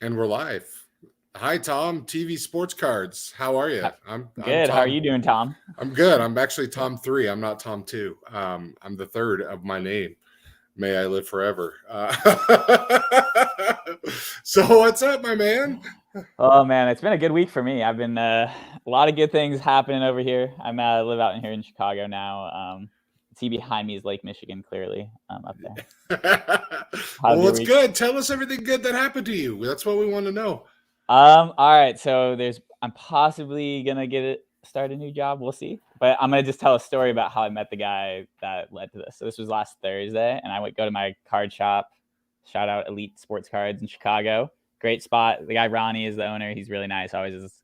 And we're live. Hi, Tom. TV Sports Cards. How are you? I'm Good. How are Tom. you doing, Tom? I'm good. I'm actually Tom 3. I'm not Tom 2. I'm the third of my name. May I live forever. So what's up, my man? Oh man, it's been a good week for me. I've been a lot of good things happening over here. I live out here in Chicago now. See behind me is Lake Michigan, clearly up there. Well, How's your what's week? good? Tell us everything good that happened to you. That's what we want to know. All right. So I'm possibly gonna start a new job. We'll see. But I'm gonna just tell a story about how I met the guy that led to this. So this was last Thursday, and I would go to my card shop. Shout out Elite Sports Cards in Chicago. Great spot. The guy Ronnie is the owner. He's really nice. Always is.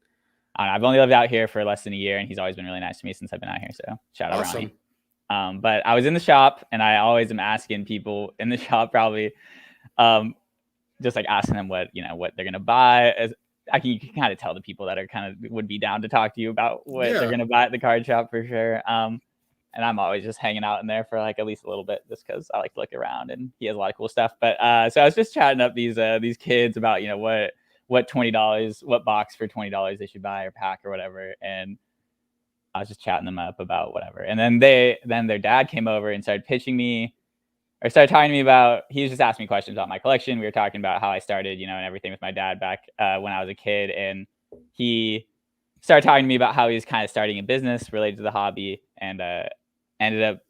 I don't know, I've only lived out here for less than a year, and he's always been really nice to me since I've been out here. So shout out Awesome. Ronnie. But I was in the shop, and I always am asking people in the shop probably, just like asking them what they're gonna buy. You can kind of tell the people that are kind of would be down to talk to you about what they're gonna buy at the card shop for sure. And I'm always just hanging out in there for like at least a little bit, just because I like to look around, and he has a lot of cool stuff. But so I was just chatting up these kids about what $20, what box for $20 they should buy or pack or whatever, and I was just chatting them up about whatever. And then their dad came over and started pitching me, or started talking to me about, he was just asking me questions about my collection. We were talking about how I started, and everything with my dad back when I was a kid. And he started talking to me about how he was kind of starting a business related to the hobby, and ended up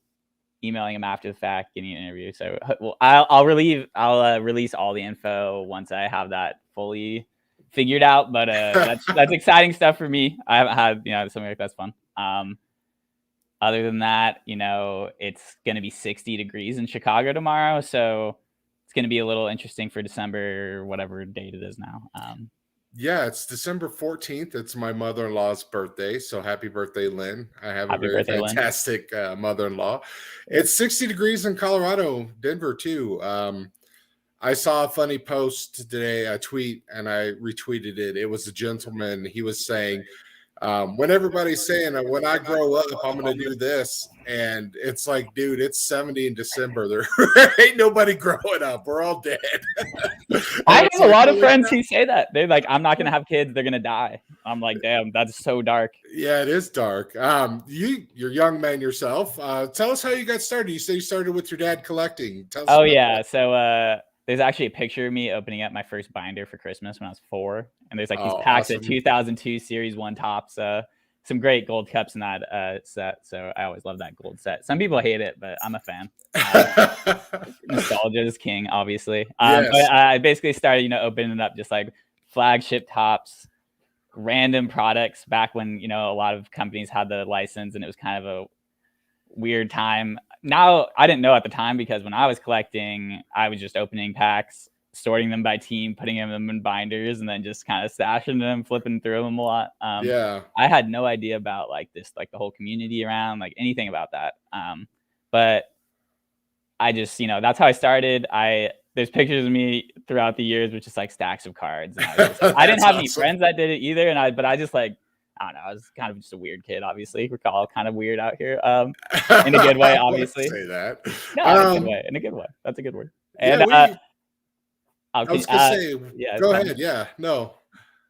emailing him after the fact, getting an interview. So I'll release all the info once I have that fully figured out. But that's exciting stuff for me. I haven't had, something like that's fun. Other than that, it's going to be 60 degrees in Chicago tomorrow. So it's going to be a little interesting for December, whatever date it is now. Yeah, it's December 14th. It's my mother-in-law's birthday. So happy birthday, Lynn. I have a very fantastic mother-in-law. It's 60 degrees in Colorado, Denver too. I saw a funny post today, a tweet, and I retweeted it. It was a gentleman. He was saying, when everybody's saying when I grow up, I'm going to do this. And it's like, dude, it's 70 in December. There ain't nobody growing up. We're all dead. I have a lot of friends who say that. They're like, I'm not going to have kids. They're going to die. I'm like, damn, that's so dark. Yeah, it is dark. You're a young man yourself. Tell us how you got started. You say you started with your dad collecting. Tell us that. So there's actually a picture of me opening up my first binder for Christmas when I was 4. And there's like these packs of 2002 Series 1 Topps. Some great gold cups in that set. So I always love that gold set. Some people hate it, but I'm a fan. Nostalgia is king, obviously. But I basically started, opening up just like flagship Topps, random products back when, a lot of companies had the license, and it was kind of a weird time. Now, I didn't know at the time, because when I was collecting, I was just opening packs, sorting them by team, putting them in binders, and then just kind of stashing them, flipping through them a lot. I had no idea about like the whole community around, like anything about that. But I just, that's how I started. There's pictures of me throughout the years with just like stacks of cards. And I didn't have any friends that did it either. But I just like, I don't know, I was kind of just a weird kid, obviously. We're all kind of weird out here. In a good way, obviously. Say that. No, in a good way. That's a good word. And I was gonna say, go ahead. Yeah, no.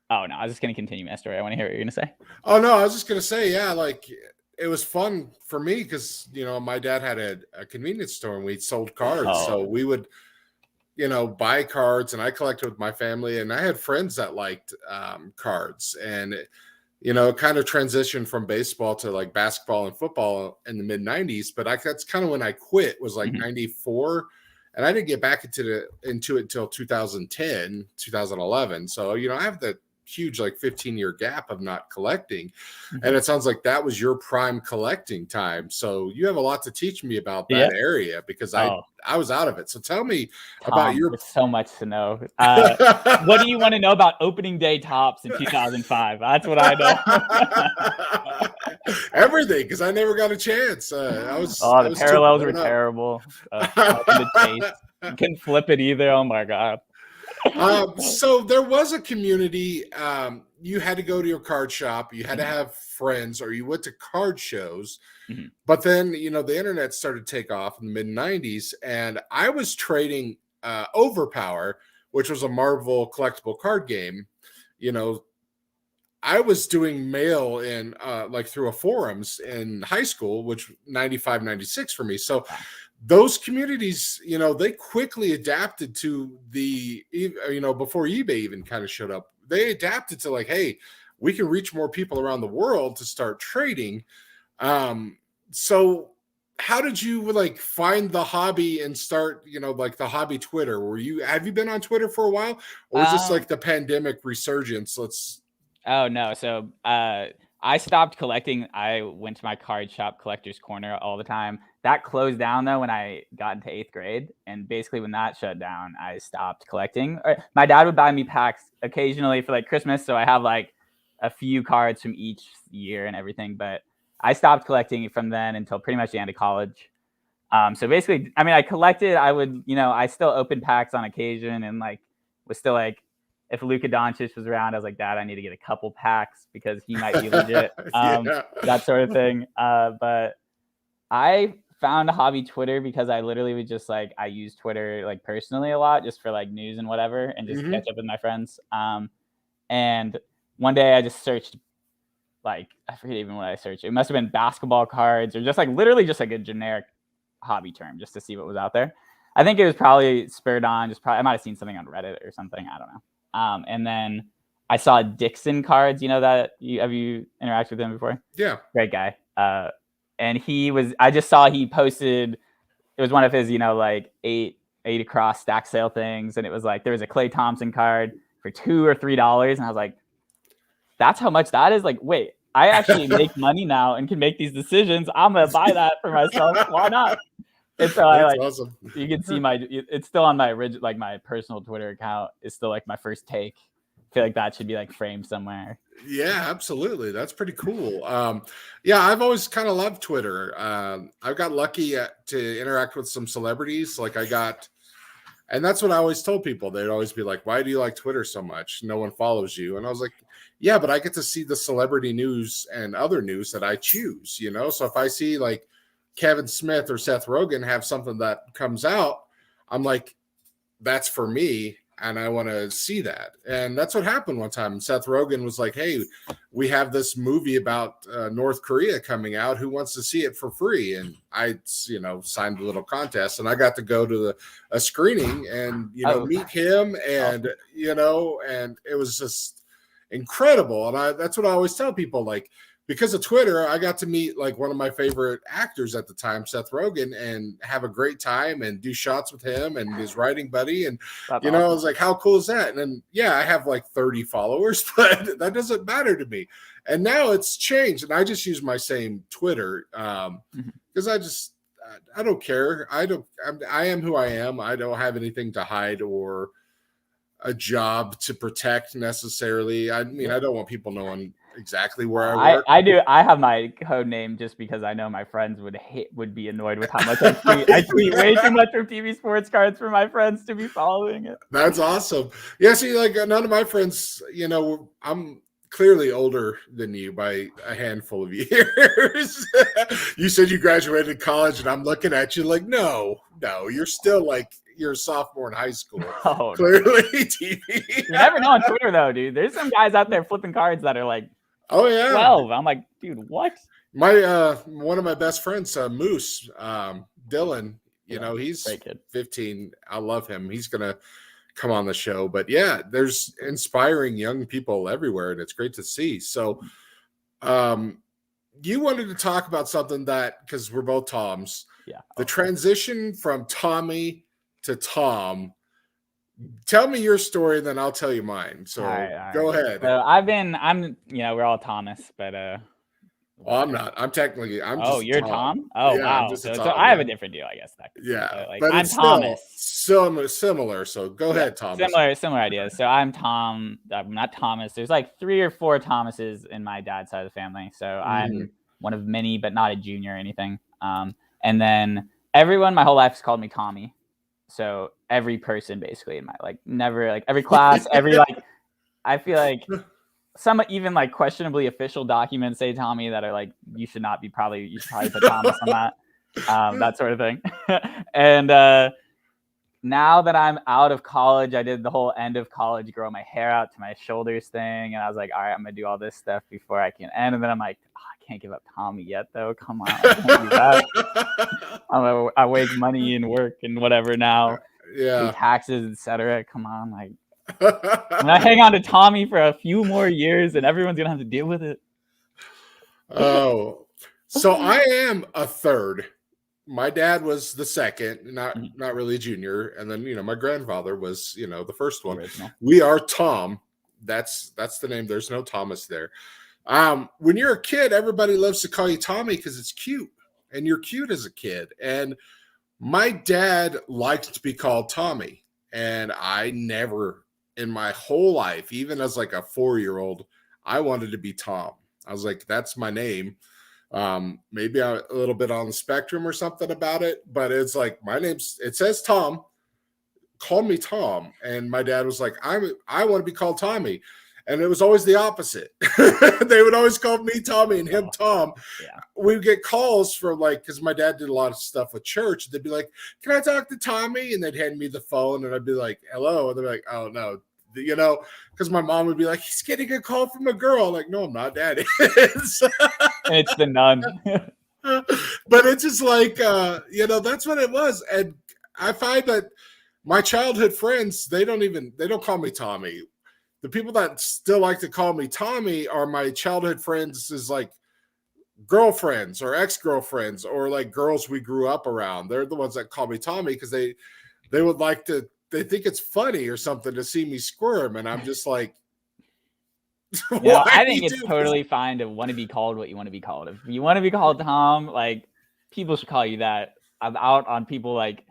Oh no, I was just gonna continue my story. I want to hear what you're gonna say. Oh no, I was just gonna say, yeah, like it was fun for me because my dad had a convenience store and we sold cards, so we would buy cards, and I collected with my family, and I had friends that liked cards, and it kind of transitioned from baseball to like basketball and football in the mid 90s. But that's kind of when I quit, was like 94. And I didn't get back into it until 2010, 2011. So, I have that huge like 15-year gap of not collecting. And it sounds like that was your prime collecting time. So you have a lot to teach me about that area, because I was out of it. So tell me about your... There's so much to know. What do you want to know about opening day Topps in 2005? That's what I know. Everything, because I never got a chance. The parallels were terrible. You couldn't flip it either. Oh my god. So there was a community. You had to go to your card shop. You had to have friends, or you went to card shows. But then, the internet started to take off in the mid 90s, and I was trading Overpower which was a Marvel collectible card game, you know, I was doing mail in like through a forums in high school, which 95, 96 for me. So those communities, you know, they quickly adapted to the, you know, before eBay even kind of showed up, they adapted to like, hey, we can reach more people around the world to start trading. So how did you like find the hobby and start, you know, like the hobby Twitter? Have you been on Twitter for a while, or is this like the pandemic resurgence? Oh no. So I stopped collecting. I went to my card shop, Collector's Corner, all the time. That closed down though when I got into 8th grade. And basically when that shut down, I stopped collecting. My dad would buy me packs occasionally for like Christmas. So I have like a few cards from each year and everything. But I stopped collecting from then until pretty much the end of college. So basically, I mean, I collected, I would, you know, I still opened packs on occasion and like was still like, if Luka Doncic was around, I was like, Dad, I need to get a couple packs because he might be legit. That sort of thing. But I found a hobby Twitter because I literally was just like, I use Twitter like personally a lot just for like news and whatever and just catch up with my friends. And one day I just searched, like, I forget even what I searched. It must have been basketball cards or just like literally just like a generic hobby term just to see what was out there. I think it was probably spurred on, I might have seen something on Reddit or something. I don't know. And then I saw Dixon cards, you know, have you interacted with him before? Yeah. Great guy. And I just saw he posted, it was one of his, you know, like eight across stack sale things. And it was like, there was a Clay Thompson card for $2 or $3. And I was like, that's how much that is? Like, wait, I actually make money now and can make these decisions. I'm going to buy that for myself. Why not? And so awesome. You can see it's still on my original, like my personal Twitter account is still like my first take. I feel like that should be like framed somewhere. Yeah, absolutely. That's pretty cool. Yeah, I've always kind of loved Twitter. I've got lucky to interact with some celebrities. And that's what I always told people. They'd always be like, why do you like Twitter so much? No one follows you. And I was like, yeah, but I get to see the celebrity news and other news that I choose, you know? So if I see like Kevin Smith or Seth Rogen have something that comes out, I'm like, that's for me. And I want to see that. And that's what happened one time. Seth Rogen was like, hey, we have this movie about North Korea coming out. Who wants to see it for free? And I, you know, signed a little contest and I got to go to a screening and, you know, meet him and, you know, and it was just incredible. And that's what I always tell people, like, because of Twitter, I got to meet like one of my favorite actors at the time, Seth Rogen, and have a great time and do shots with him and his writing buddy. And, that's you know, awesome. I was like, how cool is that? And then, yeah, I have like 30 followers, but that doesn't matter to me. And now it's changed. And I just use my same Twitter because I don't care. I am who I am. I don't have anything to hide or a job to protect necessarily. I mean, I don't want people knowing exactly where I work. I do. I have my code name just because I know my friends would be annoyed with how much I tweet. I tweet way too much from TV Sports Cards for my friends to be following it. That's awesome. Yeah, see, like none of my friends, you know, I'm clearly older than you by a handful of years. You said you graduated college, and I'm looking at you like, no, you're still like, you're a sophomore in high school. Oh, clearly, no. TV. You never know on Twitter, though, dude. There's some guys out there flipping cards that are like, oh yeah, 12. I'm like, dude, what? My one of my best friends, Moose, Dylan. You know, he's 15. I love him. He's gonna come on the show. But yeah, there's inspiring young people everywhere, and it's great to see. So, you wanted to talk about something that, because we're both Toms. Yeah. The transition from Tommy to Tom. Tell me your story, and then I'll tell you mine. So go ahead. So I'm, you know, we're all Thomas, but well, I'm not. I'm technically. You're Tom. Oh, yeah, wow. So I have a different deal, I guess. Yeah, like, but I'm Thomas. Similar. So go ahead, Thomas. Similar ideas. So I'm Tom. I'm not Thomas. There's like 3 or 4 Thomases in my dad's side of the family. So I'm one of many, but not a junior or anything. And then everyone my whole life has called me Tommy. So every person basically in my, like, never, like, every class, every, like, I feel like some even like questionably official documents say Tommy that are like, you should probably put Thomas on that, that sort of thing. And now that I'm out of college, I did the whole end of college grow my hair out to my shoulders thing, and I was like, all right, I'm gonna do all this stuff before I can end. And then I'm like, oh, I can't give up Tommy yet, though. Come on, I can't do that. I wake money and work and whatever now, pay taxes, etc. Come on, like, I'm gonna hang on to Tommy for a few more years, and everyone's gonna have to deal with it. Oh, so I am a third. My dad was the second, not really junior, and then my grandfather was the first one. Original. We are Tom. That's the name. There's no Thomas there. When you're a kid, everybody loves to call you Tommy because it's cute, and you're cute as a kid. And my dad liked to be called Tommy, and I never in my whole life, even as like a 4-year-old, I wanted to be Tom. I was like, that's my name. Maybe I'm a little bit on the spectrum or something about it, but it's like it says Tom, call me Tom. And my dad was like, I want to be called Tommy. And it was always the opposite. They would always call me Tommy and him Tom. Yeah. We'd get calls from because my dad did a lot of stuff with church. They'd be like, can I talk to Tommy? And they'd hand me the phone and I'd be like, hello. And they'd be like, oh no. Because my mom would be like, he's getting a call from a girl. I'm like, no, I'm not. Dad is. It's the nun. But it's just like, that's what it was. And I find that my childhood friends, they don't call me Tommy. The people that still like to call me Tommy are my childhood friends, is like girlfriends or ex-girlfriends or like girls we grew up around. They're the ones that call me Tommy because they would like to. They think it's funny or something to see me squirm, and I'm just like, I think it's totally fine to want to be called what you want to be called. If you want to be called Tom, like, people should call you that. I'm out on people like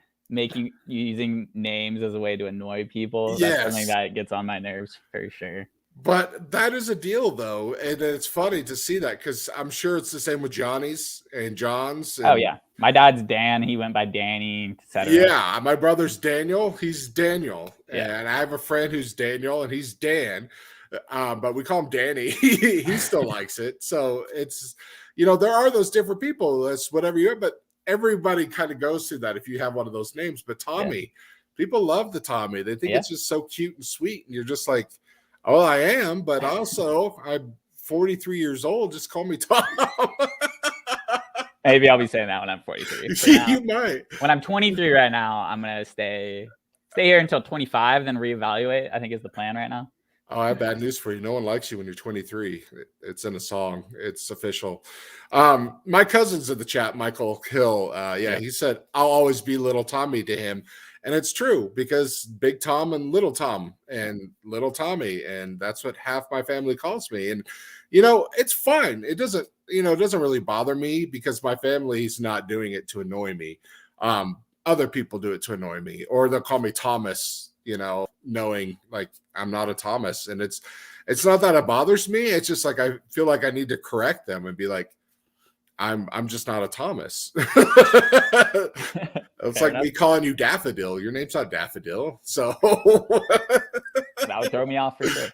using names as a way to annoy people. That's something that gets on my nerves for sure. But that is a deal, though, and it's funny to see that because I'm sure it's the same with Johnny's and John's. And, oh yeah, my dad's Dan. He went by Danny, etc. Yeah, my brother's Daniel. He's Daniel, and I have a friend who's Daniel, and he's Dan. But we call him Danny. He still likes it. So it's there are those different people. That's whatever you are, but everybody kind of goes through that if you have one of those names. But Tommy, people love the Tommy. They think it's just so cute and sweet, and you're just like, oh, I am, but also I'm 43 years old. Just call me Tom. Maybe I'll be saying that when I'm 43. You might. When I'm 23 right now, I'm gonna stay here until 25, then reevaluate. I think is the plan right now. Oh, I have bad news for you. No one likes you when you're 23. It's in a song. It's official. My cousin's in the chat, Michael Hill. He said, I'll always be little Tommy to him. And it's true because Big Tom and Little Tom and Little Tommy. And that's what half my family calls me. And, it's fine. It doesn't really bother me because my family's not doing it to annoy me. Other people do it to annoy me, or they'll call me Thomas, knowing like I'm not a Thomas. And it's not that it bothers me. It's just like I feel like I need to correct them and be like, I'm just not a Thomas. It's like me calling you Daffodil. Your name's not Daffodil. So that would throw me off for sure.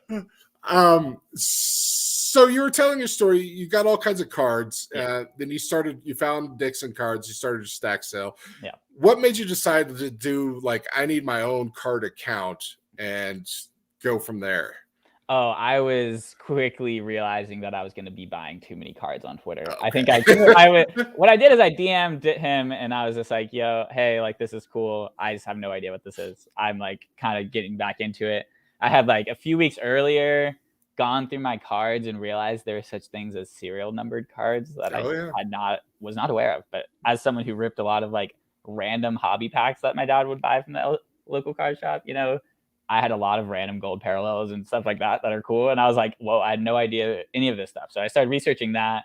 So you were telling your story. You got all kinds of cards. Then you found Dixon cards. You started a stack sale. Yeah. What made you decide to do I need my own card account and go from there? Oh, I was quickly realizing that I was going to be buying too many cards on Twitter. Okay. I think what I did is I DM'd him and I was just like, yo, hey, this is cool. I just have no idea what this is. I'm kind of getting back into it. I had a few weeks earlier gone through my cards and realized there are such things as serial numbered cards that was not aware of. But as someone who ripped a lot of random hobby packs that my dad would buy from the local card shop, I had a lot of random gold parallels and stuff like that are cool. And I was like, whoa, I had no idea any of this stuff. So I started researching that,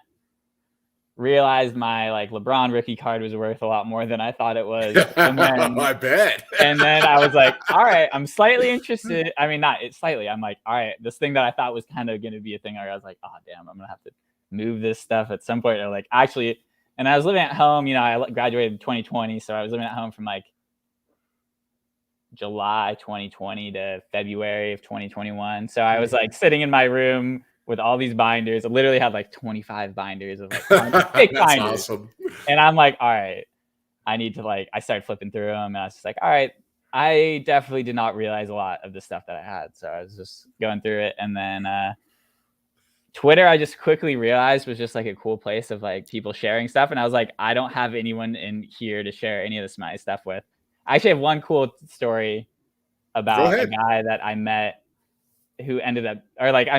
realized my LeBron rookie card was worth a lot more than I thought it was. And then, I bet. And then I was like, all right, I'm slightly interested. I mean, not slightly. I'm like, all right, this thing that I thought was kind of going to be a thing. I was like, oh, damn, I'm going to have to move this stuff at some point. Or actually, and I was living at home, I graduated in 2020. So I was living at home from July 2020 to February of 2021. So I was sitting in my room with all these binders. I literally had 25 binders of big binders. Awesome. And I'm like, all right, I need to I started flipping through them. And I was just like, all right, I definitely did not realize a lot of the stuff that I had. So I was just going through it. And then Twitter, I just quickly realized was just like a cool place of like people sharing stuff. And I was like, I don't have anyone in here to share any of this my stuff with. I actually have one cool story about a guy that I met who ended up, or like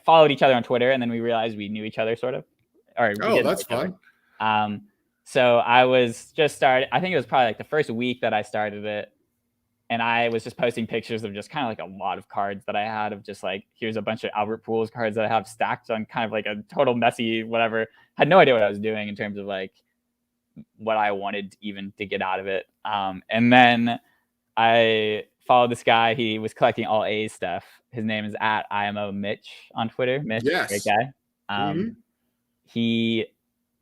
followed each other on Twitter, and then we realized we knew each other sort of, or we didn't that's fun. So I was just started. I think it was probably like the first week that I started it, and I was just posting pictures of just kind of like a lot of cards that I had of just like, here's a bunch of Albert Pujols cards that I have stacked on kind of like a total messy whatever. Had no idea what I was doing in terms of like what I wanted even to get out of it. And then I followed this guy. He was collecting all A's stuff. His name is @IMO Mitch on Twitter. Mitch, great guy. He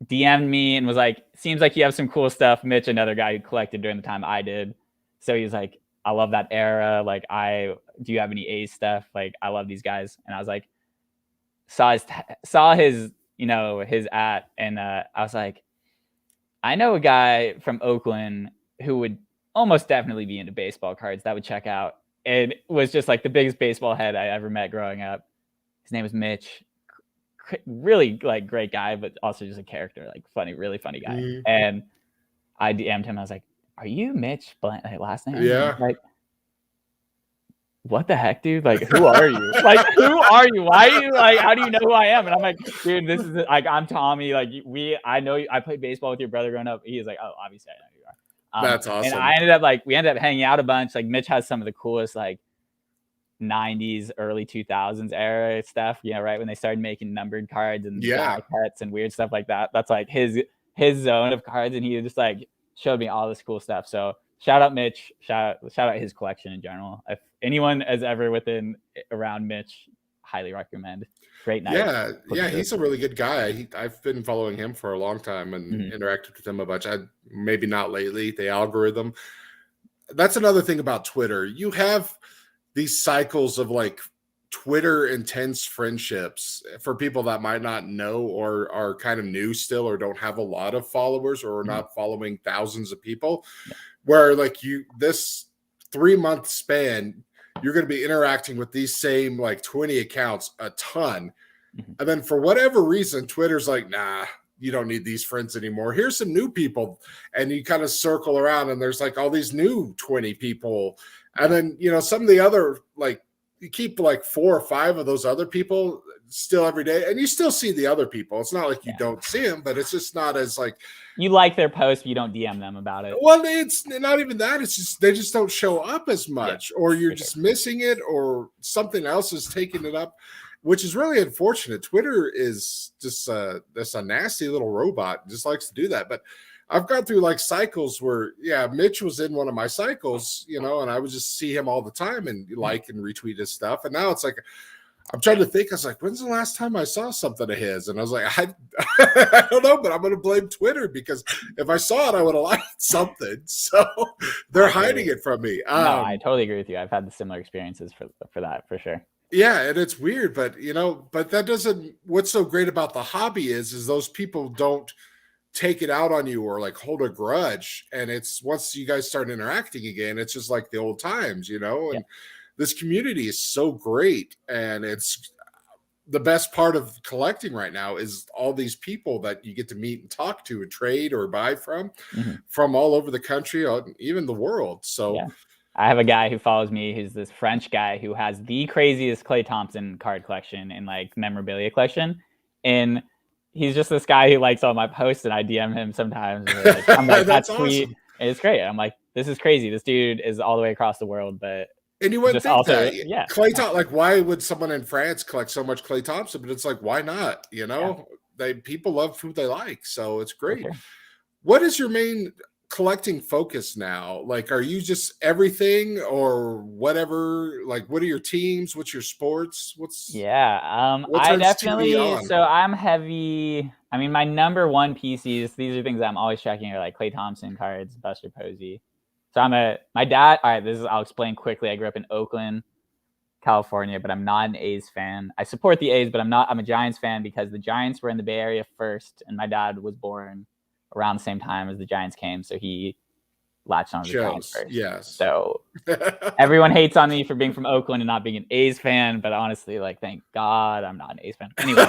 DM'd me and was like, seems like you have some cool stuff. Mitch, another guy who collected during the time I did. So he was like, I love that era. Like, do you have any A's stuff? Like, I love these guys. And I was like, saw his, his and I was like, I know a guy from Oakland who would almost definitely be into baseball cards that would check out. And was just like the biggest baseball head I ever met growing up. His name was Mitch. Really like great guy, but also just a character, like funny, really funny guy. And I DM'd him. I was like, are you Mitch Blank, like last name? Yeah. Like, what the heck, dude? Like, who are you? Like, who are you? Why are you like, how do you know who I am? And I'm like, dude, this is like, I'm Tommy. Like, I know you, I played baseball with your brother growing up. He was like, oh, obviously I know who you are. That's awesome. And we ended up hanging out a bunch. Like, Mitch has some of the coolest, like, 90s, early 2000s era stuff, right when they started making numbered cards and cuts and weird stuff like that. That's like his zone of cards, and he just like showed me all this cool stuff. So shout out Mitch, shout out his collection in general. If anyone is ever around Mitch, highly recommend. Great night. Yeah, he's a really good guy. I've been following him for a long time and interacted with him a bunch. Maybe not lately, the algorithm. That's another thing about Twitter. You have these cycles of like Twitter intense friendships for people that might not know or are kind of new still or don't have a lot of followers or are not following thousands of people, where like this 3-month span, you're going to be interacting with these same like 20 accounts a ton. And then for whatever reason, Twitter's like, nah, you don't need these friends anymore. Here's some new people. And you kind of circle around and there's like all these new 20 people. And then, some of the other, like you keep like 4 or 5 of those other people still every day. And you still see the other people. It's not like you don't see them, but it's just not as like. You like their post, but you don't DM them about it. Well, it's not even that. It's just, they just don't show up as much or you're just missing it or something else is taking it up, which is really unfortunate. Twitter is just this a nasty little robot, just likes to do that. But I've gone through like cycles where, Mitch was in one of my cycles, and I would just see him all the time and like and retweet his stuff. And now it's like, I'm trying to think. I was like, when's the last time I saw something of his? And I was like, I don't know, but I'm going to blame Twitter because if I saw it, I would have liked something. So they're hiding it from me. No, I totally agree with you. I've had the similar experiences for that, for sure. Yeah, and it's weird, but but that doesn't. What's so great about the hobby is those people don't take it out on you or like hold a grudge. And it's once you guys start interacting again, it's just like the old times, and this community is so great. And it's the best part of collecting right now is all these people that you get to meet and talk to and trade or buy from all over the country, even the world. So I have a guy who follows me who's this French guy who has the craziest Clay Thompson card collection and like memorabilia collection. And he's just this guy who likes all my posts, and I DM him sometimes. I'm like, that's sweet. Awesome. And it's great. I'm like, this is crazy. This dude is all the way across the world, but and you wouldn't think that. Clay Thompson, like, why would someone in France collect so much Clay Thompson? But it's like, why not? People love who they like, so it's great. Sure. What is your main collecting focus now? Like, are you just everything or whatever? Like, what are your teams? What's your sports? I definitely, so I'm heavy. I mean, my number one PCs, these are things that I'm always checking, are like Clay Thompson cards, Buster Posey. So my dad, all right, I'll explain quickly. I grew up in Oakland, California, but I'm not an A's fan. I support the A's, but I'm a Giants fan because the Giants were in the Bay Area first, and my dad was born around the same time as the Giants came. So he latched on to the Giants Shows. first. Yes. So everyone hates on me for being from Oakland and not being an A's fan, but honestly, like, thank God I'm not an A's fan. Anyway.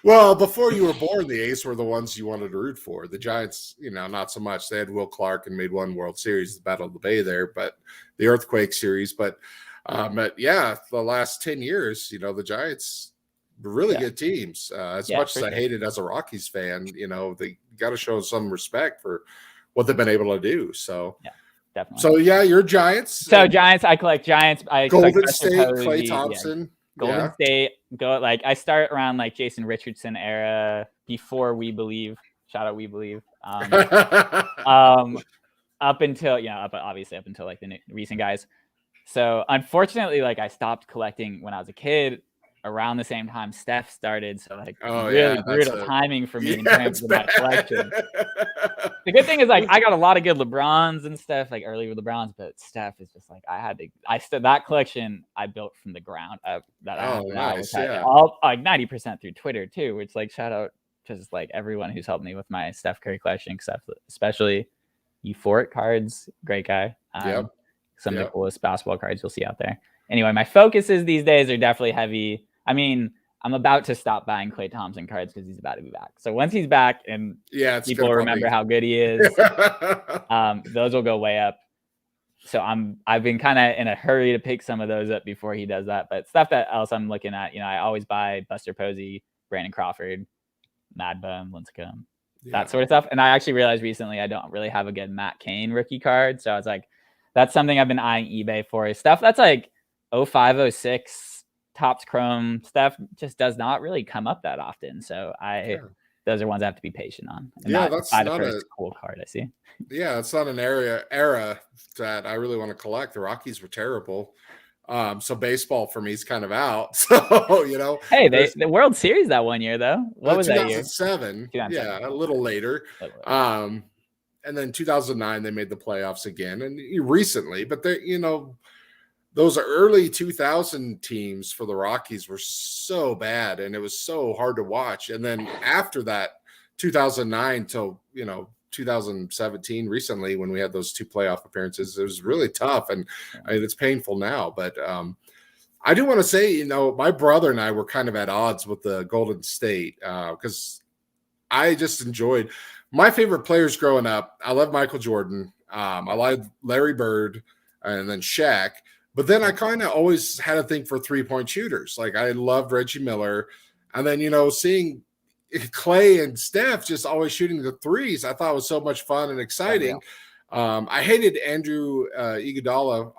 Well, before you were born, the A's were the ones you wanted to root for. The Giants, not so much. They had Will Clark and made one World Series, the Battle of the Bay there, but the Earthquake Series. But yeah, the last 10 years, the Giants were really good teams. As much as I hate it as a Rockies fan, they got to show some respect for what they've been able to do. So yeah, definitely. So yeah, you're Giants. So Giants, I collect Giants. I Golden State, Clay Thompson. Golden State, I start around like Jason Richardson era, before We Believe. Shout out We Believe. Up until obviously up until like the recent guys. So unfortunately, like I stopped collecting when I was a kid. Around the same time Steph started, so like really brutal timing for me in terms of my collection. The good thing is like I got a lot of good LeBrons and stuff, like early with LeBrons, but Steph is just like that collection I built from the ground up. All like 90% through Twitter too, which like shout out to just like everyone who's helped me with my Steph Curry collection, especially Euphoric Cards, great guy. Some of the coolest basketball cards you'll see out there. Anyway, my focuses these days are definitely heavy. I mean, I'm about to stop buying Clay Thompson cards because he's about to be back. So once he's back and people remember how good he is, those will go way up. So I've been kind of in a hurry to pick some of those up before he does that. But stuff that else I'm looking at, I always buy Buster Posey, Brandon Crawford, Mad Bum, Lincecum, that sort of stuff. And I actually realized recently I don't really have a good Matt Cain rookie card. So I was like, that's something I've been eyeing eBay for. Stuff that's like 05, 06 Topps Chrome stuff just does not really come up that often. So those are ones I have to be patient on. And that's not the first cool card I see. Yeah, it's not an era that I really want to collect. The Rockies were terrible. So baseball for me is kind of out. So, Hey, the World Series that one year though. What was that year? 2007. Yeah, a little later. And then 2009 they made the playoffs again, and recently, but they, those early 2000 teams for the Rockies were so bad, and it was so hard to watch. And then after that, 2009 till 2017, recently when we had those two playoff appearances, it was really tough, and it's painful now. But I do want to say, my brother and I were kind of at odds with the Golden State because I just enjoyed my favorite players growing up. I love Michael Jordan. I liked Larry Bird and then Shaq. But then I kind of always had a thing for 3-point shooters. Like I loved Reggie Miller. And then, seeing Clay and Steph just always shooting the threes, I thought was so much fun and exciting. I hated Andre Iguodala,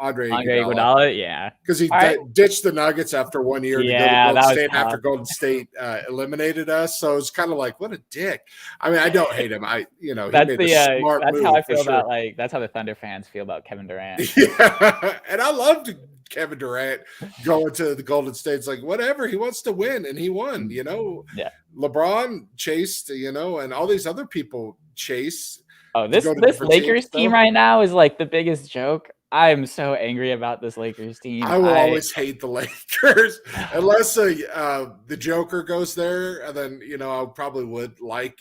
because he ditched the Nuggets after 1 year to go to Golden State after Golden State eliminated us. So it's kind of like, what a dick. I mean, I don't hate him. He made a smart move. That's how I feel about that's how the Thunder fans feel about Kevin Durant. Yeah, and I loved Kevin Durant going to the Golden State. It's like, whatever, he wants to win, and he won. LeBron chased, and all these other people chase. Oh, this Lakers team right now is like the biggest joke. I am so angry about this Lakers team. I will always hate the Lakers unless the Joker goes there, and then I probably would like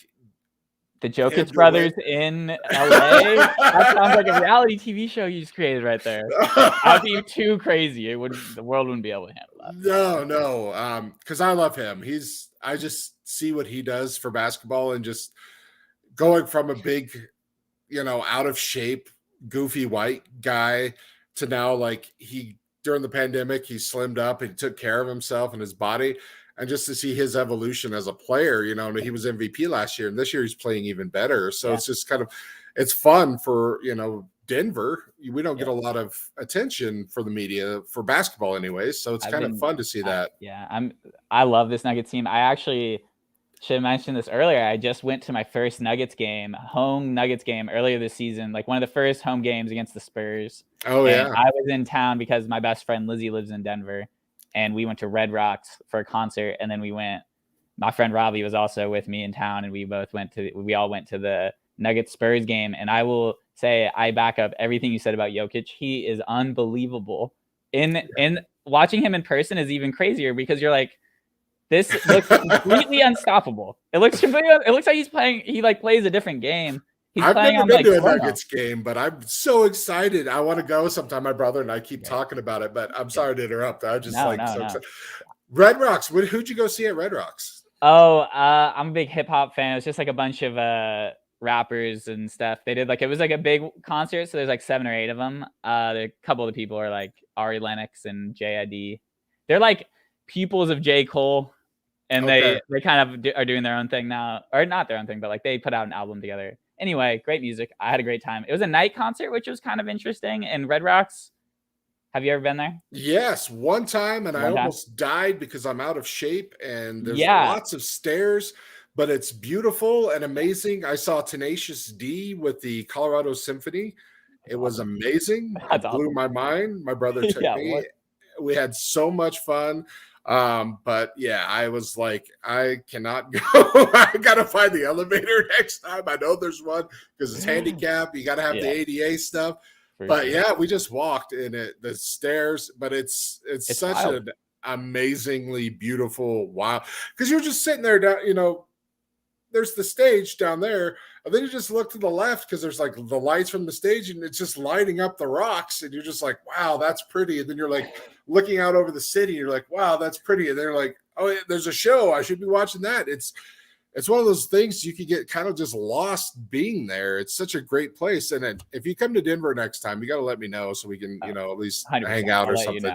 the Jokic brothers in LA. That sounds like a reality TV show you just created right there. That'd be too crazy. The world wouldn't be able to handle that. No, because I love him. I just see what he does for basketball, and just going from a big, out of shape, goofy white guy to now, like, during the pandemic, he slimmed up and he took care of himself and his body. And just to see his evolution as a player, he was MVP last year, and this year he's playing even better. So it's just it's fun for, Denver. We don't get a lot of attention for the media for basketball anyways. So it's kind of fun to see that. I love this Nuggets team. I actually should have mentioned this earlier. I just went to my first home Nuggets game earlier this season, like one of the first home games against the Spurs. Oh, and I was in town because my best friend Lizzie lives in Denver, and we went to Red Rocks for a concert. And then my friend Robbie was also with me in town, and we all went to the Nuggets Spurs game. And I will say, I back up everything you said about Jokic. He is unbelievable. In watching him in person is even crazier, because you're like, this looks completely unstoppable. It looks like he's playing. He like plays a different game, He's I've playing never on been like to a Toronto. Nuggets game, but I'm so excited. I want to go sometime. My brother and I keep talking about it, but I'm sorry to interrupt. I'm just so excited. Red Rocks. Who'd you go see at Red Rocks? Oh, I'm a big hip hop fan. It was just like a bunch of rappers and stuff. They did like, it was like a big concert, so there's like 7 or 8 of them. A couple of the people are like Ari Lennox and JID. They're like pupils of J. Cole, and they kind of are doing their own thing now, or not their own thing, but like they put out an album together. Anyway, great music. I had a great time. It was a night concert, which was kind of interesting. And Red Rocks, have you ever been there? Yes, one time, and I almost died because I'm out of shape, and there's lots of stairs, but it's beautiful and amazing. I saw Tenacious D with the Colorado Symphony. It was amazing. It blew my mind. My brother took me. We had so much fun. But yeah, I was like, I cannot go. I gotta find the elevator next time. I know there's one because it's handicapped. You gotta have the ADA stuff. But yeah, we just walked in it, the stairs, but it's such wild. An amazingly beautiful wow. Because you're just sitting there down, you know, there's the stage down there, and then you just look to the left because there's like the lights from the stage, and it's just lighting up the rocks, and you're just like, wow, that's pretty. And then you're like looking out over the city, and you're like, wow, that's pretty. And they're like, oh, there's a show. I should be watching that. It's one of those things you could get kind of just lost being there. It's such a great place. And if you come to Denver next time, you got to let me know so we can, you know, at least hang out or something.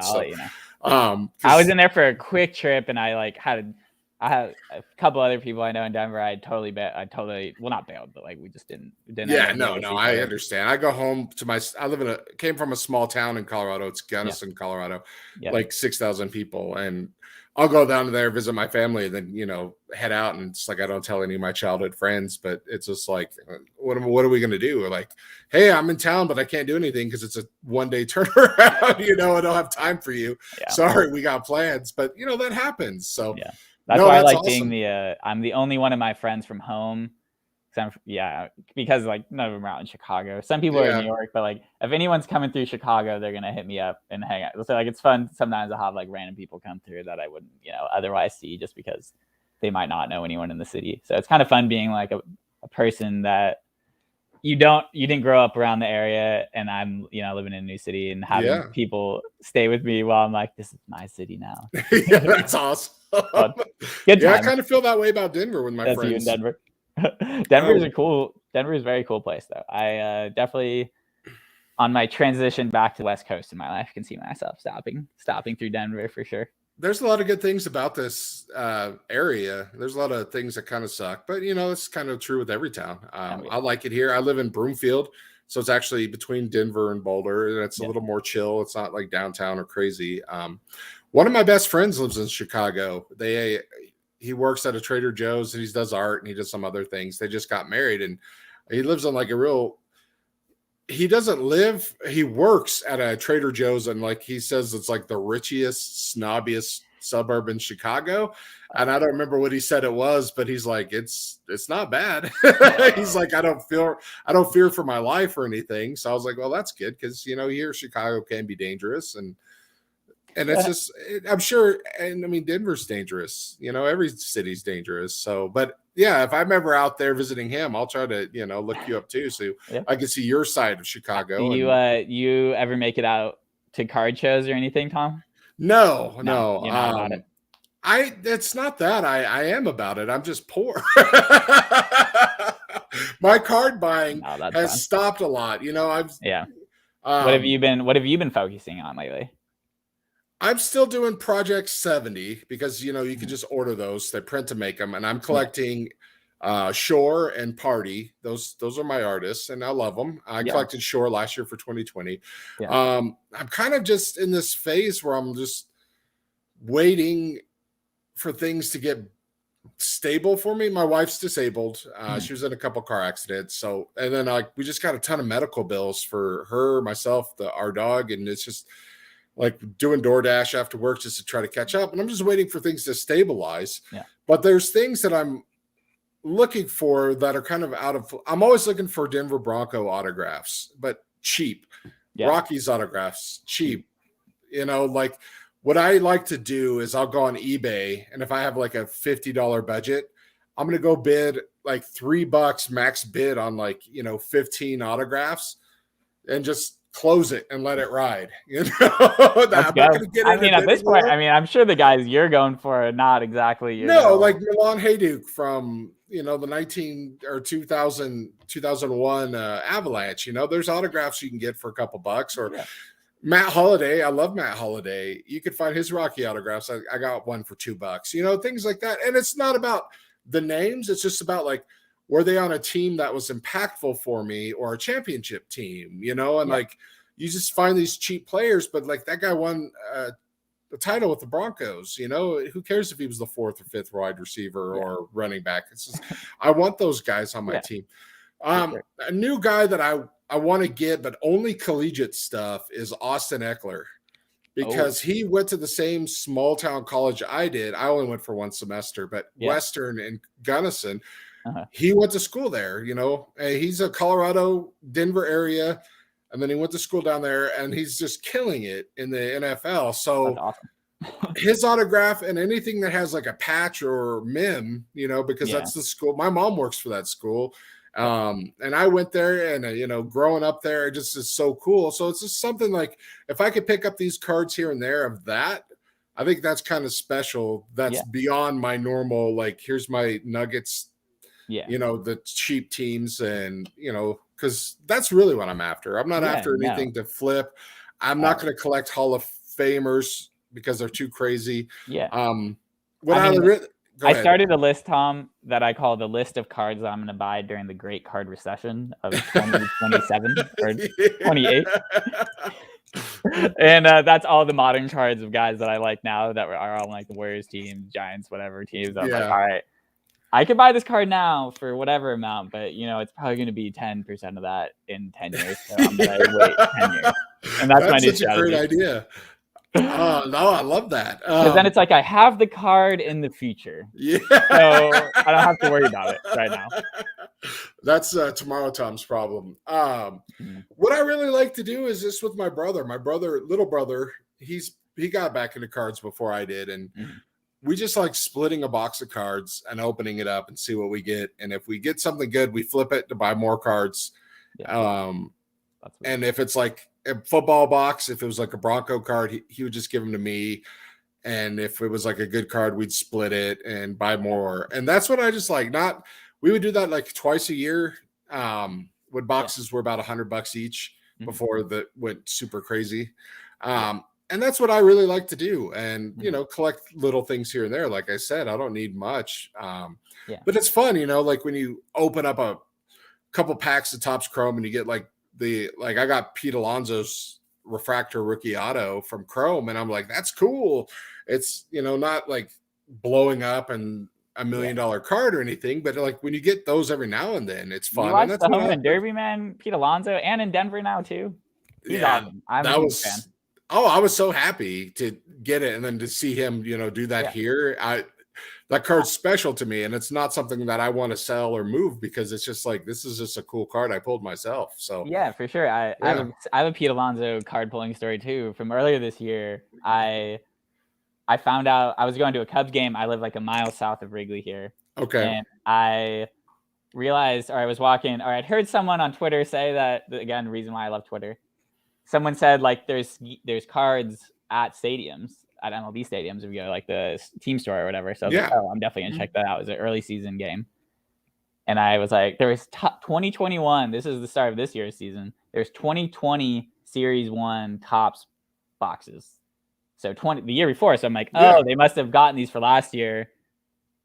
I was in there for a quick trip, and I had a couple other people I know in Denver. I totally not bailed, but like we just didn't. Yeah, no, I understand. I go home to came from a small town in Colorado. It's Gunnison, Colorado, like 6,000 people. And I'll go down there, visit my family, and then, you know, head out. And it's like, I don't tell any of my childhood friends, but it's just like, what are we going to do? We're like, hey, I'm in town, but I can't do anything because it's a one-day turnaround. You know, I don't have time for you. Yeah. Sorry, we got plans, but you know, that happens. So yeah. That's why I like awesome. Being I'm the only one of my friends from home. Because like none of them are out in Chicago. Some people are in New York, but like if anyone's coming through Chicago, they're gonna hit me up and hang out. So like it's fun sometimes to have like random people come through that I wouldn't, you know, otherwise see just because they might not know anyone in the city. So it's kind of fun being like a person that you didn't grow up around the area, and I'm, you know, living in a new city and having people stay with me while I'm like, this is my city now. Yeah, that's awesome. Good time. I kind of feel that way about Denver with my friends. You in Denver. Denver is a very cool place though. I definitely, on my transition back to the West Coast in my life, can see myself stopping through Denver for sure. There's a lot of good things about this area. There's a lot of things that kind of suck, but you know, it's kind of true with every town. I like it here. I live in Broomfield, so it's actually between Denver and Boulder, and it's a little more chill. It's not like downtown or crazy. One of my best friends lives in Chicago. He works at a Trader Joe's, and he does art, and he does some other things. They just got married, and he lives on like he works at a Trader Joe's, and like he says it's like the richest, snobbiest suburb in Chicago. And I don't remember what he said it was, but he's like, it's not bad. He's like, I don't fear for my life or anything. So I was like, well, that's good, because you know, here Chicago can be dangerous, and it's just, I'm sure, and I mean, Denver's dangerous. You know, every city's dangerous. So, but yeah, if I'm ever out there visiting him, I'll try to, you know, look you up too, so I can see your side of Chicago. You ever make it out to card shows or anything, Tom? No. You're not about it. It's not that I am about it. I'm just poor. My card buying has stopped a lot. You know, what have you been focusing on lately? I'm still doing Project 70 because, you know, you can just order those. They print to make them. And I'm collecting Shore and Party. Those are my artists, and I love them. I collected Shore last year for 2020. I'm kind of just in this phase where I'm just waiting for things to get stable for me. My wife's disabled. She was in a couple car accidents. So, and then we just got a ton of medical bills for her, myself, our dog. And it's just like doing DoorDash after work just to try to catch up. And I'm just waiting for things to stabilize. Yeah. But there's things that I'm looking for that are kind of I'm always looking for Denver Bronco autographs, but cheap. Yeah. Rockies autographs, cheap. You know, like what I like to do is I'll go on eBay, and if I have like a $50 budget, I'm going to go bid like $3 max bid on like, 15 autographs and just close it and let it ride. Let's I'm not go. going to get I in mean, a at this bidding point, war. I mean, I'm sure the guys you're going for are not exactly No, like Milan Hajduk from, the 2001 Avalanche. There's autographs you can get for a couple bucks. Or Matt Holliday. I love Matt Holliday. You could find his Rocky autographs. I got one for $2. Things like that. And it's not about the names. It's just about like, were they on a team that was impactful for me or a championship team, and like, you just find these cheap players, but like that guy won the title with the Broncos, who cares if he was the 4th or 5th wide receiver or running back? It's just, I want those guys on my team. A new guy that I want to get, but only collegiate stuff, is Austin Eckler, because he went to the same small town college I did. I only went for one semester, but Western in Gunnison, he went to school there, and he's a Colorado, Denver area. And then he went to school down there, and he's just killing it in the NFL. So awesome. His autograph and anything that has like a patch or mem, because that's the school. My mom works for that school. And I went there, and, growing up there, it just is so cool. So it's just something like, if I could pick up these cards here and there of that, I think that's kind of special. That's beyond my normal, like, here's my Nuggets, the cheap teams, and, because that's really what I'm after. I'm not after anything to flip. I'm not going to collect Hall of Famers because they're too crazy. I started a list, Tom, that I call the list of cards that I'm going to buy during the Great Card Recession of 2027 or 28. And that's all the modern cards of guys that I like now that are on like the Warriors team, Giants, whatever teams. I'm like, all right, I could buy this card now for whatever amount, but it's probably going to be 10% of that in 10 years. So I'm going to wait 10 years. And that's my new such a great idea. Oh, no, I love that. Because then it's like, I have the card in the future. So I don't have to worry about it right now. That's tomorrow Tom's problem. What I really like to do is this with my brother. My little brother, he got back into cards before I did. And we just like splitting a box of cards and opening it up and see what we get. And if we get something good, we flip it to buy more cards. And if it's like a football box, if it was like a Bronco card, he would just give them to me. And if it was like a good card, we'd split it and buy more. And that's what I just like. We would do that like twice a year. When boxes were about $100 each before that went super crazy. And that's what I really like to do. And, collect little things here and there. Like I said, I don't need much. But it's fun, like when you open up a couple packs of Topps Chrome and you get like I got Pete Alonso's refractor rookie auto from Chrome. And I'm like, that's cool. It's, not like blowing up and $1 million card or anything, but like when you get those every now and then, it's fun. You watched the home run derby, man, Pete Alonso, and in Denver now too. He's awesome. I'm a huge fan. Oh, I was so happy to get it and then to see him, do that here. That card's special to me, and it's not something that I want to sell or move because it's just like, this is just a cool card I pulled myself. So yeah, for sure. I have a Pete Alonso card pulling story too from earlier this year. I found out I was going to a Cubs game. I live like a mile south of Wrigley here. Okay. And I realized, or I was walking, or I'd heard someone on Twitter say that, again, reason why I love Twitter. Someone said like there's cards at stadiums, at MLB stadiums, if you go like the team store or whatever. So I was like, I'm definitely gonna check that out. It was an early season game. And I was like, there was 2021. This is the start of this year's season. There's 2020 Series 1 Topps boxes. So the year before. So I'm like, they must have gotten these for last year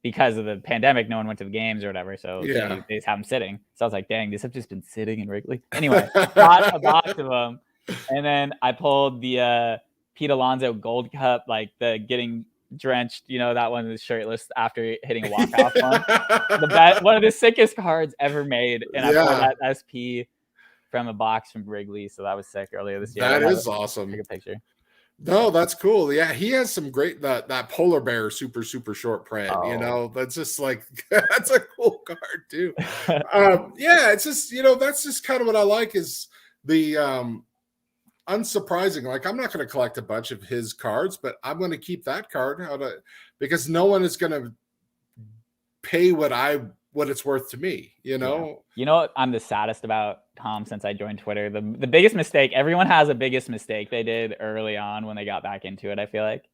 because of the pandemic. No one went to the games or whatever. So they just have them sitting. So I was like, dang, these have just been sitting in Wrigley. Anyway, got a box of them. And then I pulled the Pete Alonso Gold Cup, like the getting drenched, that one was shirtless after hitting a walk-off one. One of the sickest cards ever made. And I pulled that SP from a box from Wrigley. So that was sick earlier this year. That is awesome. Take a picture. No, that's cool. Yeah, he has some great that polar bear super short print. That's just like that's a cool card too. It's just that's just kind of what I like is the unsurprising. Like I'm not going to collect a bunch of his cards, but I'm going to keep that card because no one is going to pay what it's worth to me, you know? Yeah. You know what I'm the saddest about, Tom, since I joined Twitter? The biggest mistake, everyone has a biggest mistake they did early on when they got back into it, I feel like.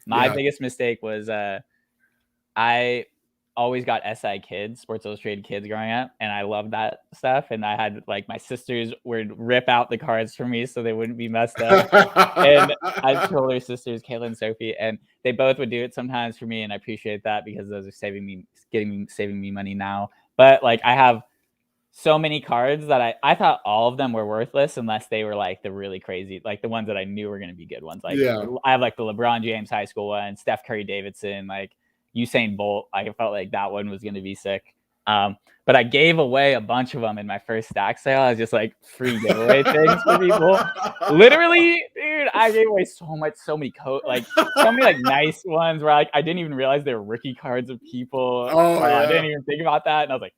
My biggest mistake was I always got SI Kids, Sports Illustrated Kids growing up, and I loved that stuff. And I had like my sisters would rip out the cards for me so they wouldn't be messed up. And I had two older sisters, Kayla and Sophie, and they both would do it sometimes for me, and I appreciate that because those are saving me money now. But like I have so many cards that I thought all of them were worthless unless they were like the really crazy, like the ones that I knew were going to be good ones. Like I have like the LeBron James high school one, Steph Curry Davidson, like Usain Bolt. I felt like that one was going to be sick. But I gave away a bunch of them in my first stack sale. I was just like free giveaway things for people. Literally, dude, I gave away so many like so many like nice ones where like I didn't even realize they were rookie cards of people. I didn't even think about that, and I was like,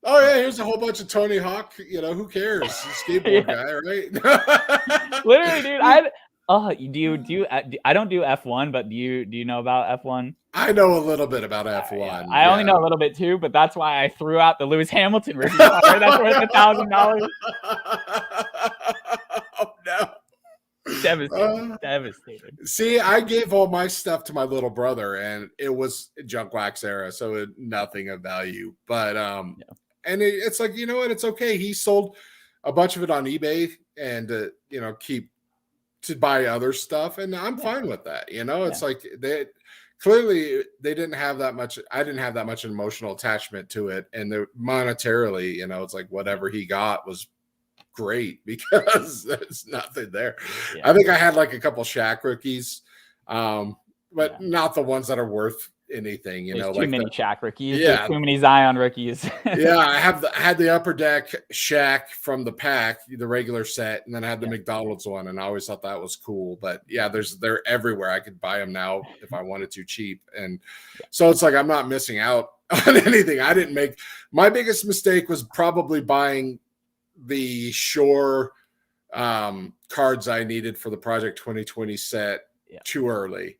oh yeah, here's a whole bunch of Tony Hawk. You know, who cares? Skateboard guy, right? Literally, dude. I don't do F1, but do you know about F1? I know a little bit about F1. I only know a little bit too, but that's why I threw out the Lewis Hamilton rookie card. That's worth $1,000. Oh no. Devastated. See, I gave all my stuff to my little brother, and it was junk wax era, so nothing of value. But and it's like, you know what? It's okay. He sold a bunch of it on eBay, and you know, keep to buy other stuff, and I'm fine with that. You know, it's like they didn't have that much. I didn't have that much emotional attachment to it, and monetarily, you know, it's like whatever he got was great because there's nothing there. I think I had like a couple Shaq rookies, but not the ones that are worth anything. You know, too like many Shaq rookies. Yeah, too many Zion rookies. I had the upper deck Shaq from the pack, the regular set, and then I had the McDonald's one, and I always thought that was cool. But yeah, they're everywhere. I could buy them now if I wanted to cheap, and so it's like I'm not missing out on anything. I didn't make my biggest mistake was probably buying the Shore cards I needed for the Project 2020 set too early.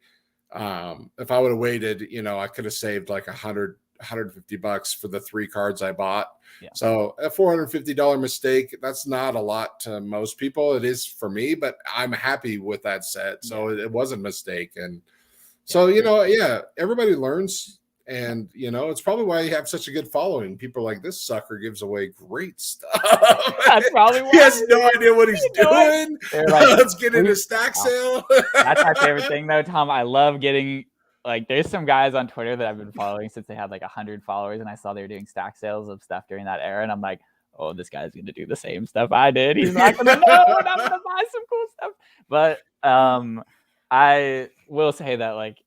If I would have waited, you know, I could have saved like $150 for the 3 cards I bought. So a $450 mistake, that's not a lot to most people. It is for me, but I'm happy with that set. So it was a mistake. And so, you know, everybody learns. And, you know, it's probably why you have such a good following. People are like, this sucker gives away great stuff. That's probably why. He has no idea what he's doing. Like, let's get into stack sale. That's my favorite thing, though, Tom. I love getting, like, there's some guys on Twitter that I've been following since they had like 100 followers. And I saw they were doing stack sales of stuff during that era. And I'm like, oh, this guy's going to do the same stuff I did. He's not going to know. And I'm going to buy some cool stuff. But I will say that, like,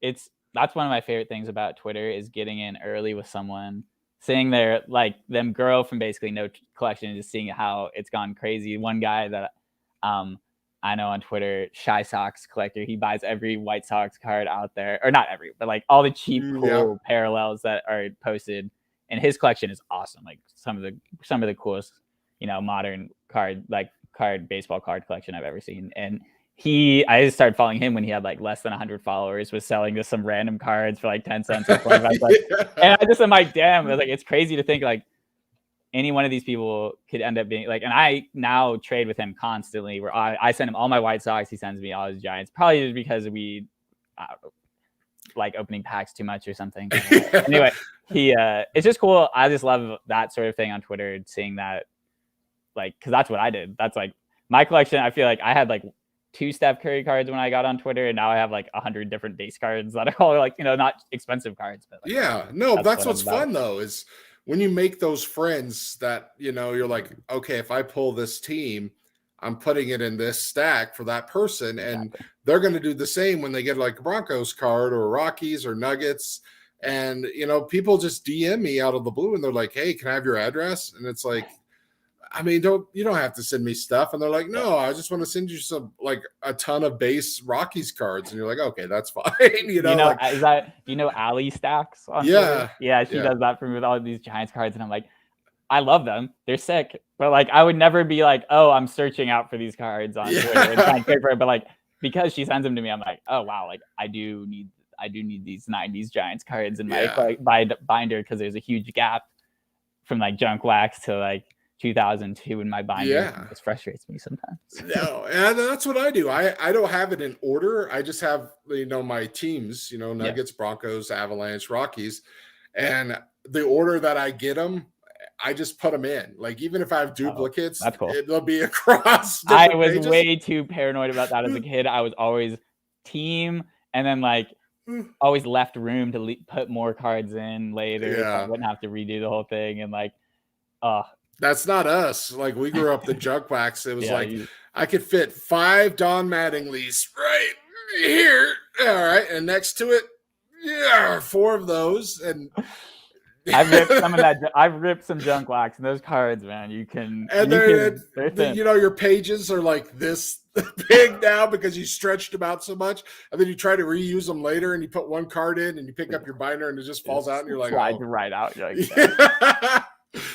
that's one of my favorite things about Twitter is getting in early with someone, seeing them grow from basically no collection and just seeing how it's gone crazy. One guy that I know on Twitter, Shy Sox collector, he buys every White Sox card out there, or not every, but like all the cheap, cool parallels that are posted. And his collection is awesome. Like some of the coolest, you know, modern baseball card collection I've ever seen. And I just started following him when he had like less than 100 followers, was selling just some random cards for like 10 cents or 25 cents. And I just am like, damn, like, it's crazy to think like any one of these people could end up being like, and I now trade with him constantly where I send him all my White Sox. He sends me all his Giants, probably just because we like opening packs too much or something. Anyway, it's just cool. I just love that sort of thing on Twitter, seeing that, like, cause that's what I did. That's like my collection. I feel like I had like 2 Steph Curry cards when I got on Twitter, and now I have like 100 different base cards that are all like, you know, not expensive cards, but like, that's what's fun though, is when you make those friends that, you know, you're like, okay, if I pull this team, I'm putting it in this stack for that person, and they're going to do the same when they get like a Broncos card or Rockies or Nuggets. And, you know, people just DM me out of the blue and they're like, hey, can I have your address? And it's like, I mean, you don't have to send me stuff. And they're like, no, I just want to send you some, like a ton of base Rockies cards. And you're like, okay, that's fine. you know like, do you know Ali Stacks? On Twitter? Yeah. She does that for me with all of these Giants cards. And I'm like, I love them. They're sick. But like, I would never be like, oh, I'm searching out for these cards on Twitter and trying to pay for it. But like, because she sends them to me, I'm like, oh wow, like I do need I do need these 90s Giants cards in Yeah. my binder because there's a huge gap from like junk wax to like 2002 in my binder. Yeah. It just frustrates me sometimes. No, and that's what I do. I don't have it in order. I just have, my teams, Nuggets, Broncos, Avalanche, Rockies, and the order that I get them, I just put them in. Like, even if I have duplicates, that's cool. It'll be across I was pages. way too paranoid about that as a kid. I was always team, and then like always left room to put more cards in later. So I wouldn't have to redo the whole thing. And like, that's not us. Like, we grew up the junk wax. It was I could fit 5 Don Mattingly's right here. All right. And next to it, 4 of those. And I've ripped some of that. I've ripped some junk wax, and those cards, man, you can. And they're thin. Your pages are like this big now because you stretched them out so much, and then you try to reuse them later, and you put one card in, and you pick up your binder, and it just falls out, and you're like, slides right out. You're like,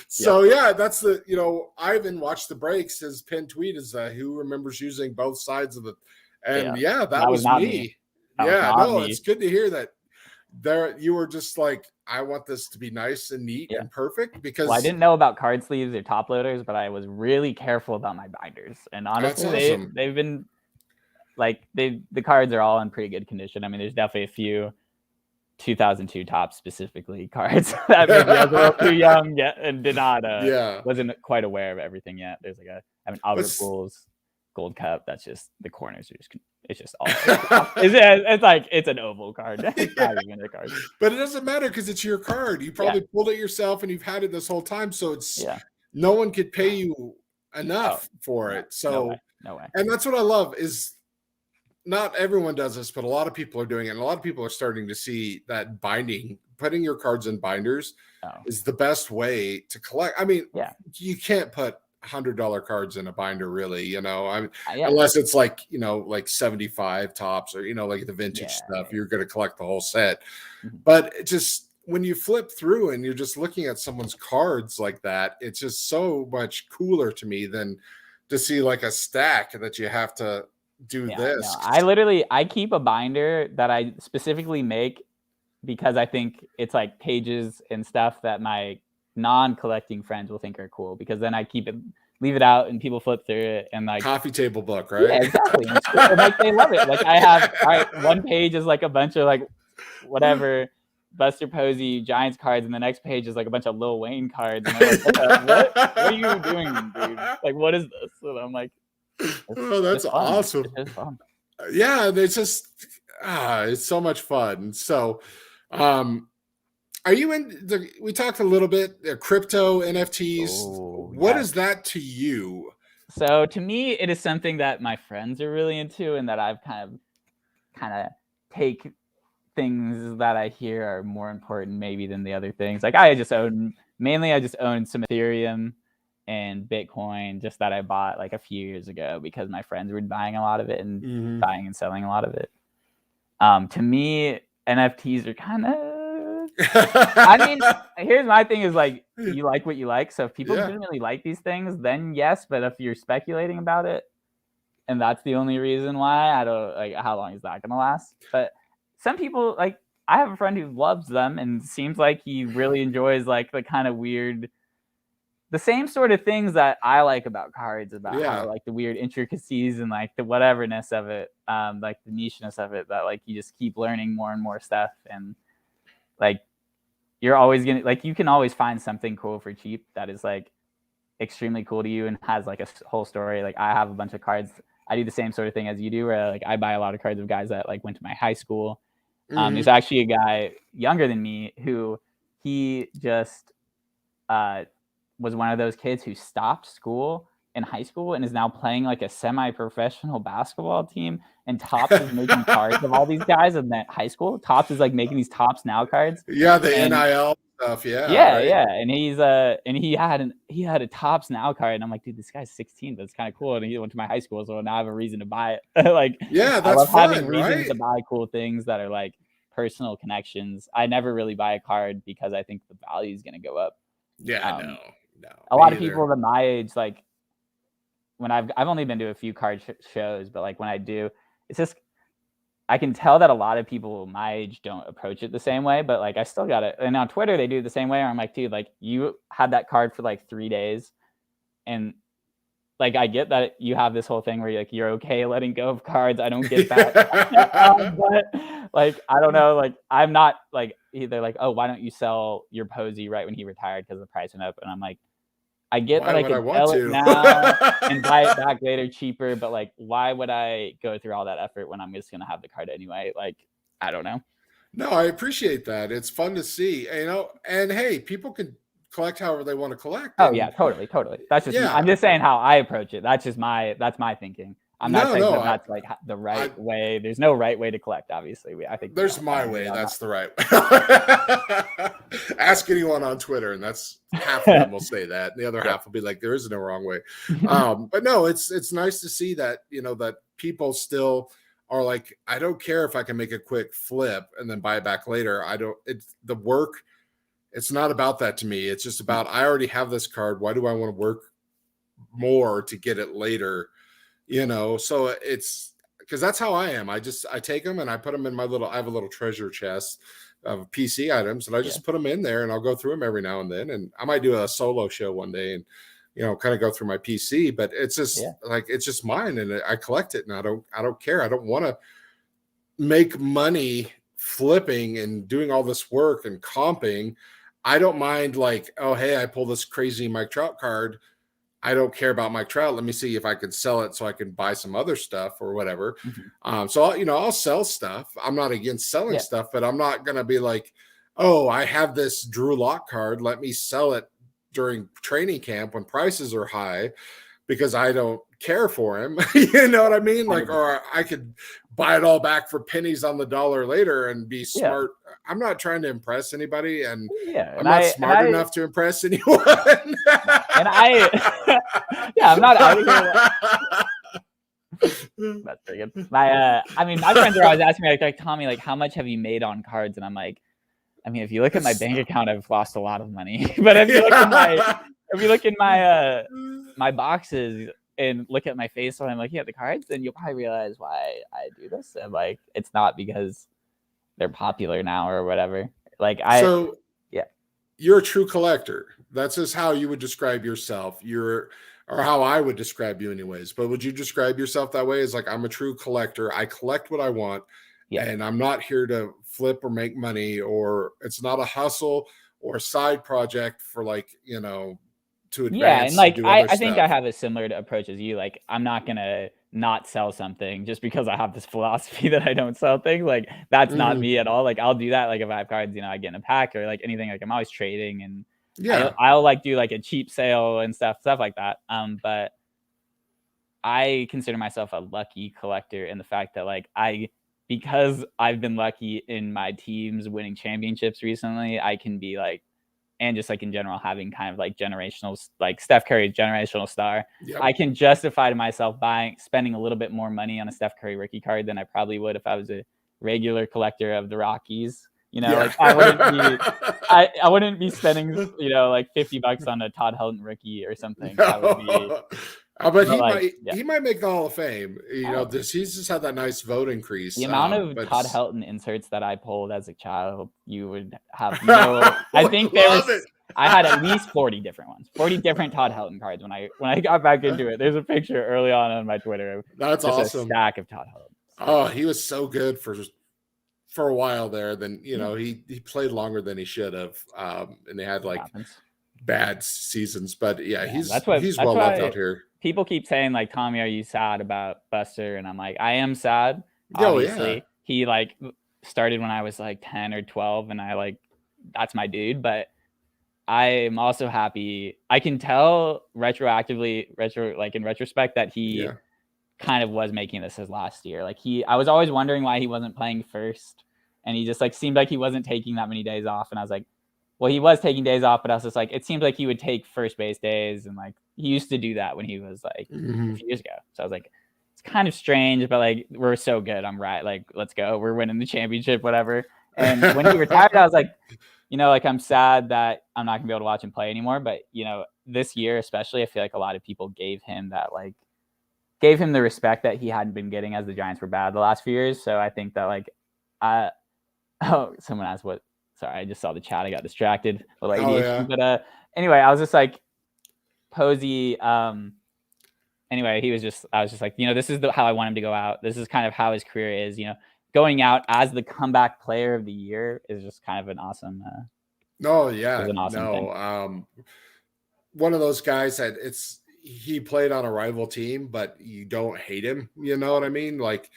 So that's the Ivan watched the breaks. His pinned tweet is who remembers using both sides of the, and that was me. It's good to hear that. There, you were just like, I want this to be nice and neat and perfect because I didn't know about card sleeves or top loaders, but I was really careful about my binders. And honestly, they've been like the cards are all in pretty good condition. I mean, there's definitely a few 2002 Topps specifically cards that maybe I was a little too young yet and did not wasn't quite aware of everything yet. There's like Albert Pujols Gold Cup. That's just the corners are just. It's just all. It's like it's an oval card. It's not even a card. But it doesn't matter because it's your card. You probably pulled it yourself, and you've had it this whole time. So it's no one could pay you enough for it. So no way. And that's what I love is not everyone does this, but a lot of people are doing it. And a lot of people are starting to see that putting your cards in binders is the best way to collect. I mean, you can't put $100 cards in a binder, really, unless it's like 75 Topps or like the vintage stuff. You're going to collect the whole set. But it just when you flip through and you're just looking at someone's cards like that, it's just so much cooler to me than to see like a stack that you have to do this. No, I keep a binder that I specifically make because I think it's like pages and stuff that my non-collecting friends will think are cool, because then I leave it out and people flip through it and like coffee table book, right? Yeah, exactly. And like they love it. Like I have one page is like a bunch of like whatever Buster Posey Giants cards, and the next page is like a bunch of Lil Wayne cards. And I'm like, what are you doing, dude? Like, what is this? And I'm like, that's awesome. It's fun. Yeah, it's just it's so much fun. So are you we talked a little bit crypto, NFTs. What is that to you? So to me, it is something that my friends are really into, and that I've kind of take things that I hear are more important maybe than the other things. Like I just own some Ethereum and Bitcoin, just that I bought like a few years ago because my friends were buying a lot of it and buying and selling a lot of it. To me, NFTs are kind of I mean, here's my thing is like, you like what you like. So if people didn't really like these things, then yes. But if you're speculating about it, and that's the only reason why, I don't like, how long is that gonna last? But some people, like, I have a friend who loves them and seems like he really enjoys like the kind of weird, the same sort of things that I like about cards, about how like the weird intricacies and like the whateverness of it, like the nicheness of it, that like you just keep learning more and more stuff. And like you're always gonna like, you can always find something cool for cheap that is like extremely cool to you and has like a whole story. Like I have a bunch of cards. I do the same sort of thing as you do, where like I buy a lot of cards of guys that like went to my high school. There's actually a guy younger than me who he just was one of those kids who stopped school in high school and is now playing like a semi-professional basketball team. And Topps is making cards of all these guys in that high school. Topps is like making these Topps Now cards. Yeah, the NIL stuff. Yeah. And he's and he had a Topps Now card, and I'm like, dude, this guy's 16, but it's kind of cool. And he went to my high school, so now I have a reason to buy it. Like, that's I love fun, having reasons to buy cool things that are like personal connections. I never really buy a card because I think the value is going to go up. Yeah, no. A lot of people at my age, like when I've only been to a few card shows, but like when I do, it's just I can tell that a lot of people my age don't approach it the same way, but like I still got it. And on Twitter, they do it the same way. I'm like, dude, like you had that card for like 3 days. And like, I get that you have this whole thing where you're okay letting go of cards. I don't get that. But like, I don't know. Like, I'm not like either like, oh, why don't you sell your Posey right when he retired because the price went up? And I'm like, I get that I can sell it now and buy it back later cheaper, but like, why would I go through all that effort when I'm just gonna have the card anyway? Like, I don't know. No, I appreciate that. It's fun to see, and hey, people can collect however they want to collect. Oh yeah, totally. That's just I'm just saying how I approach it. That's my thinking. I'm not saying that's like the right way. There's no right way to collect, obviously. I think there's my way. That's the right way. Ask anyone on Twitter, and that's half of them will say that. The other half will be like, there is no wrong way. But no, it's nice to see that, that people still are like, I don't care if I can make a quick flip and then buy it back later. It's the work. It's not about that to me. It's just about, I already have this card. Why do I want to work more to get it later? So it's because that's how I am. I take them and I put them in I have a little treasure chest of PC items, and I just put them in there, and I'll go through them every now and then. And I might do a solo show one day and, kind of go through my PC, but it's just like, it's just mine, and I collect it, and I don't care. I don't want to make money flipping and doing all this work and comping. I don't mind like, oh, hey, I pull this crazy Mike Trout card. I don't care about Mike Trout. Let me see if I can sell it so I can buy some other stuff or whatever. So, I'll sell stuff. I'm not against selling stuff, but I'm not going to be like, oh, I have this Drew Lock card. Let me sell it during training camp when prices are high because I don't care for him. You know what I mean? Like, or I could buy it all back for pennies on the dollar later and be smart. I'm not trying to impress anybody, and I'm not smart enough to impress anyone. And I'm not out of here. That's pretty good. My friends are always asking me like, Tommy, like, how much have you made on cards? And I'm like, I mean, if you look at my bank account, I've lost a lot of money. But if you look in my boxes and look at my face when I'm looking at the cards, then you'll probably realize why I do this. And like, it's not because they're popular now or whatever. Like you're a true collector. That's just how you would describe yourself. Or how I would describe you anyways. But would you describe yourself that way? As like, I'm a true collector. I collect what I want. And I'm not here to flip or make money, or it's not a hustle or a side project for like, to advance. Yeah, and like I think I have a similar approach as you. Like, I'm not gonna not sell something just because I have this philosophy that I don't sell things. Like, that's not me at all. Like, I'll do that. Like, if I have cards, I get in a pack or like anything. Like, I'm always trading, and I'll like do like a cheap sale and stuff like that. But I consider myself a lucky collector in the fact that like because I've been lucky in my teams winning championships recently, I can be like, and just like in general, having kind of like generational, like Steph Curry, generational star, I can justify to myself spending a little bit more money on a Steph Curry rookie card than I probably would if I was a regular collector of the Rockies. Like I wouldn't be spending, like $50 on a Todd Helton rookie or something. That would be, but he might make the Hall of Fame. He's just had that nice vote increase. The amount of Todd Helton inserts that I pulled as a child, you would have no. I think I had at least 40 different ones, 40 different Todd Helton cards when I got back into it. There's a picture early on my Twitter. That's awesome. A stack of Todd Helton. Oh, he was so good for a while there. Then he played longer than he should have, and they had like bad seasons. But he's well loved out here. People keep saying like, Tommy, are you sad about Buster? And I'm like, I am sad. Obviously, he like started when I was like 10 or 12, and I like, that's my dude. But I'm also happy. I can tell in retrospect that he kind of was making this his last year. Like I was always wondering why he wasn't playing first, and he just like seemed like he wasn't taking that many days off. And I was like, well, he was taking days off, but I was just like, it seemed like he would take first base days, and like he used to do that when he was like a few years ago. So I was like, it's kind of strange, but like, we're so good. I'm right. Like, let's go. We're winning the championship, whatever. And when he retired, I was like, like, I'm sad that I'm not gonna be able to watch him play anymore. But this year, especially, I feel like a lot of people gave him that gave him the respect that he hadn't been getting as the Giants were bad the last few years. So I think that like, someone asked what. Sorry, I just saw the chat. I got distracted. But anyway, I was just like, Posey. Anyway, I was just like, this is how I want him to go out. This is kind of how his career is. Going out as the comeback player of the year is just kind of an awesome. Thing. One of those guys that he played on a rival team, but you don't hate him. You know what I mean? Like,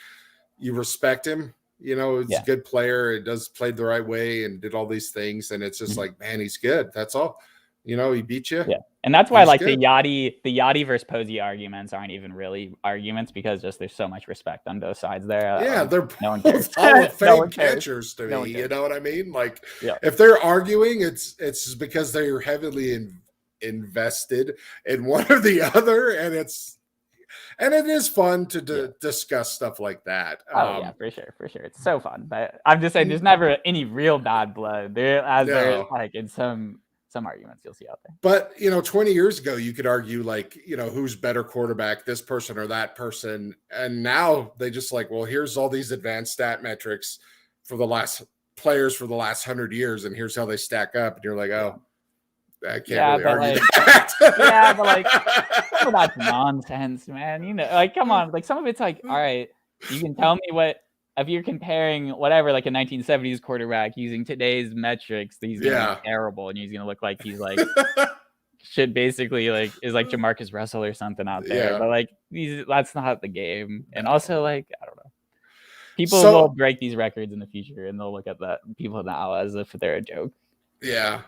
you respect him. He's a good player. It does played the right way and did all these things. And it's just like, man, he's good. That's all. He beat you. Yeah. And that's why the Yachty versus Posey arguments aren't even really arguments, because there's so much respect on both sides there. Yeah, they're both Hall of Fame catchers to me. You know what I mean? Like, if they're arguing, it's because they're heavily invested in one or the other, and it is fun to discuss stuff like that. For sure. It's so fun. But I'm just saying, there's never any real bad blood there, there's like in some arguments you'll see out there. But 20 years ago, you could argue like, who's better quarterback, this person or that person, and now they just like, well, here's all these advanced stat metrics for the last 100 years, and here's how they stack up, and you're like, oh, I can't really argue that. Yeah, but like, some of that's nonsense, man. Like, come on, like some of it's like, all right, you can tell me what. If you're comparing whatever, like a 1970s quarterback using today's metrics, he's gonna be terrible, and he's gonna look like he's like should basically like is like Jamarcus Russell or something out there. Yeah. But like that's not the game. And also, like, I don't know. People will break these records in the future, and they'll look at that people now as if they're a joke. Yeah.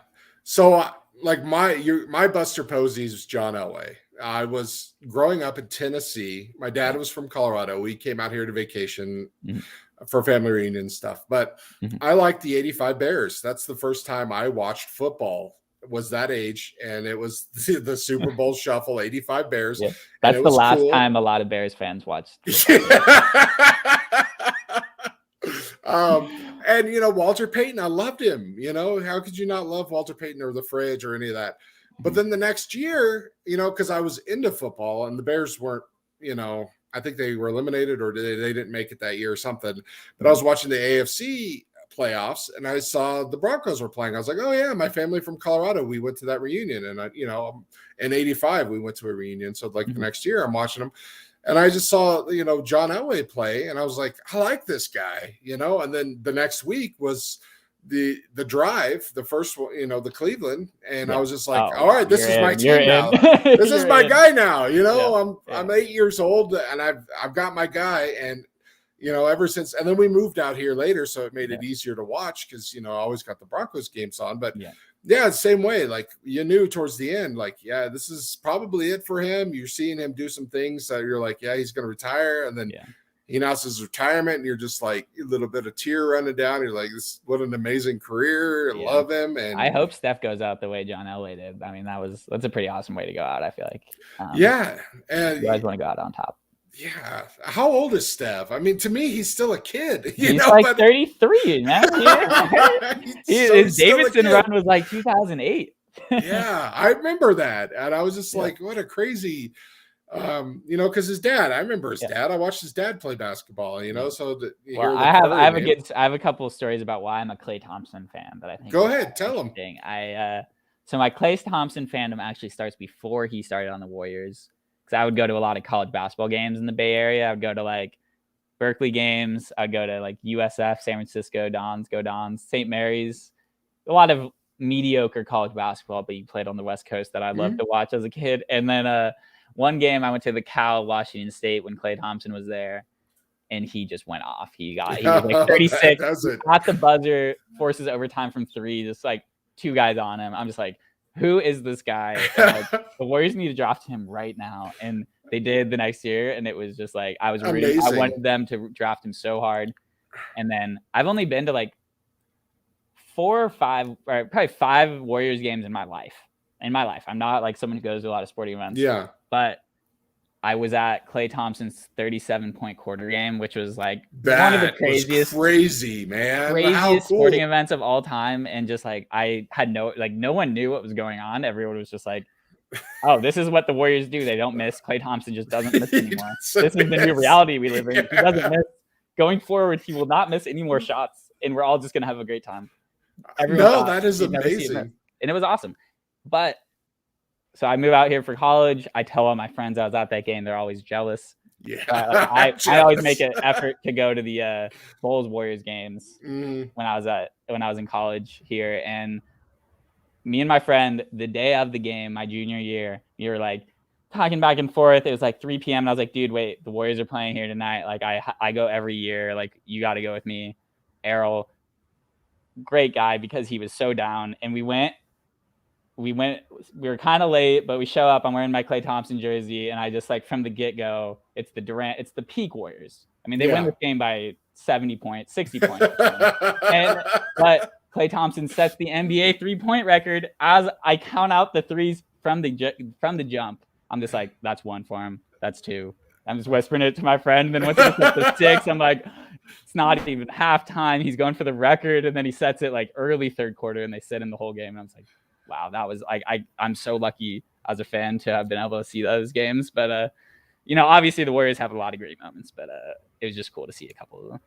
So like my Buster Posey's was John Elway. I was growing up in Tennessee. My dad was from Colorado. We came out here to vacation for family reunion and stuff. But I like the 85 Bears. That's the first time I watched football, was that age. And it was the Super Bowl Shuffle, 85 Bears. Yeah. That's the last time a lot of Bears fans watched. And, Walter Payton, I loved him. How could you not love Walter Payton or the Fridge or any of that? But then the next year, because I was into football and the Bears weren't, I think they were eliminated or they didn't make it that year or something. But I was watching the AFC playoffs and I saw the Broncos were playing. I was like, oh, yeah, my family from Colorado, we went to that reunion. And, in 85, we went to a reunion. So, like, the next year I'm watching them. And I just saw, John Elway play. And I was like, I like this guy, And then the next week was the drive, the first one, the Cleveland, and I was just like, all right, this is my team now. This is my guy now. I'm 8 years old and I've got my guy, and ever since, and then we moved out here later, so it made it easier to watch because I always got the Broncos games on. But same way, like you knew towards the end, like, this is probably it for him. You're seeing him do some things that you're like, he's gonna retire, and then he announces retirement, and you're just like a little bit of tear running down. You're like, what an amazing career. I love him. And I hope Steph goes out the way John Elway did. I mean, that's a pretty awesome way to go out, I feel like. And you guys want to go out on top. Yeah. How old is Steph? I mean, to me, he's still a kid. He's like 33, man. His Davidson run was like 2008. Yeah, I remember that. And I was just like, what a crazy because his dad, I remember his dad. I watched his dad play basketball, so I have a couple of stories about why I'm a Clay Thompson fan that I think. Go ahead, tell them. So my Clay Thompson fandom actually starts before he started on the Warriors, because I would go to a lot of college basketball games in the Bay Area. I would go to like Berkeley games. I'd go to like USF, San Francisco Dons, St. Mary's, a lot of mediocre college basketball, but you played on the West Coast that I loved to watch as a kid. And then one game I went to the Cal Washington State when Clay Thompson was there, and he just went off. He was like 36, got the buzzer, forces overtime from 3, just like 2 guys on him. I'm just like, who is this guy? And, the Warriors need to draft him right now. And they did the next year, and it was just like I wanted them to draft him so hard. And then I've only been to like 4 or 5, or probably 5 Warriors games in my life. I'm not like someone who goes to a lot of sporting events. Yeah. But I was at Clay Thompson's 37-point quarter game, which was like one of the craziest, sporting events of all time. And just like no one knew what was going on. Everyone was just like oh, this is what the Warriors do. They don't miss. Clay Thompson just doesn't miss anymore. This is the new miss. reality we live in. Yeah. He doesn't miss. Going forward, he will not miss any more shots, and we're all just going to have a great time. No, that is amazing. And it was awesome. But so I move out here for college. I tell all my friends I was at that game. They're always jealous. Yeah. I always make an effort to go to the Bulls Warriors games when I was in college here. And me and my friend, the day of the game, my junior year, we were like talking back and forth. It was like 3 p.m. and I was like, dude, wait, the Warriors are playing here tonight. Like I go every year. Like you got to go with me. Errol, great guy, because he was so down. And we were kind of late, but we show up. I'm wearing my Clay Thompson jersey, and I just like from the get-go, it's the peak Warriors. I mean, they win this game by 70 points, 60 points. But Clay Thompson sets the NBA 3-point record as I count out the threes from the jump. I'm just like, that's 1 for him. That's 2. I'm just whispering it to my friend. And then once he gets to 6, I'm like, it's not even halftime. He's going for the record. And then he sets it like early third quarter, and they sit in the whole game. And I was like, wow, that was like, I'm so lucky as a fan to have been able to see those games. But, obviously the Warriors have a lot of great moments, but it was just cool to see a couple of them.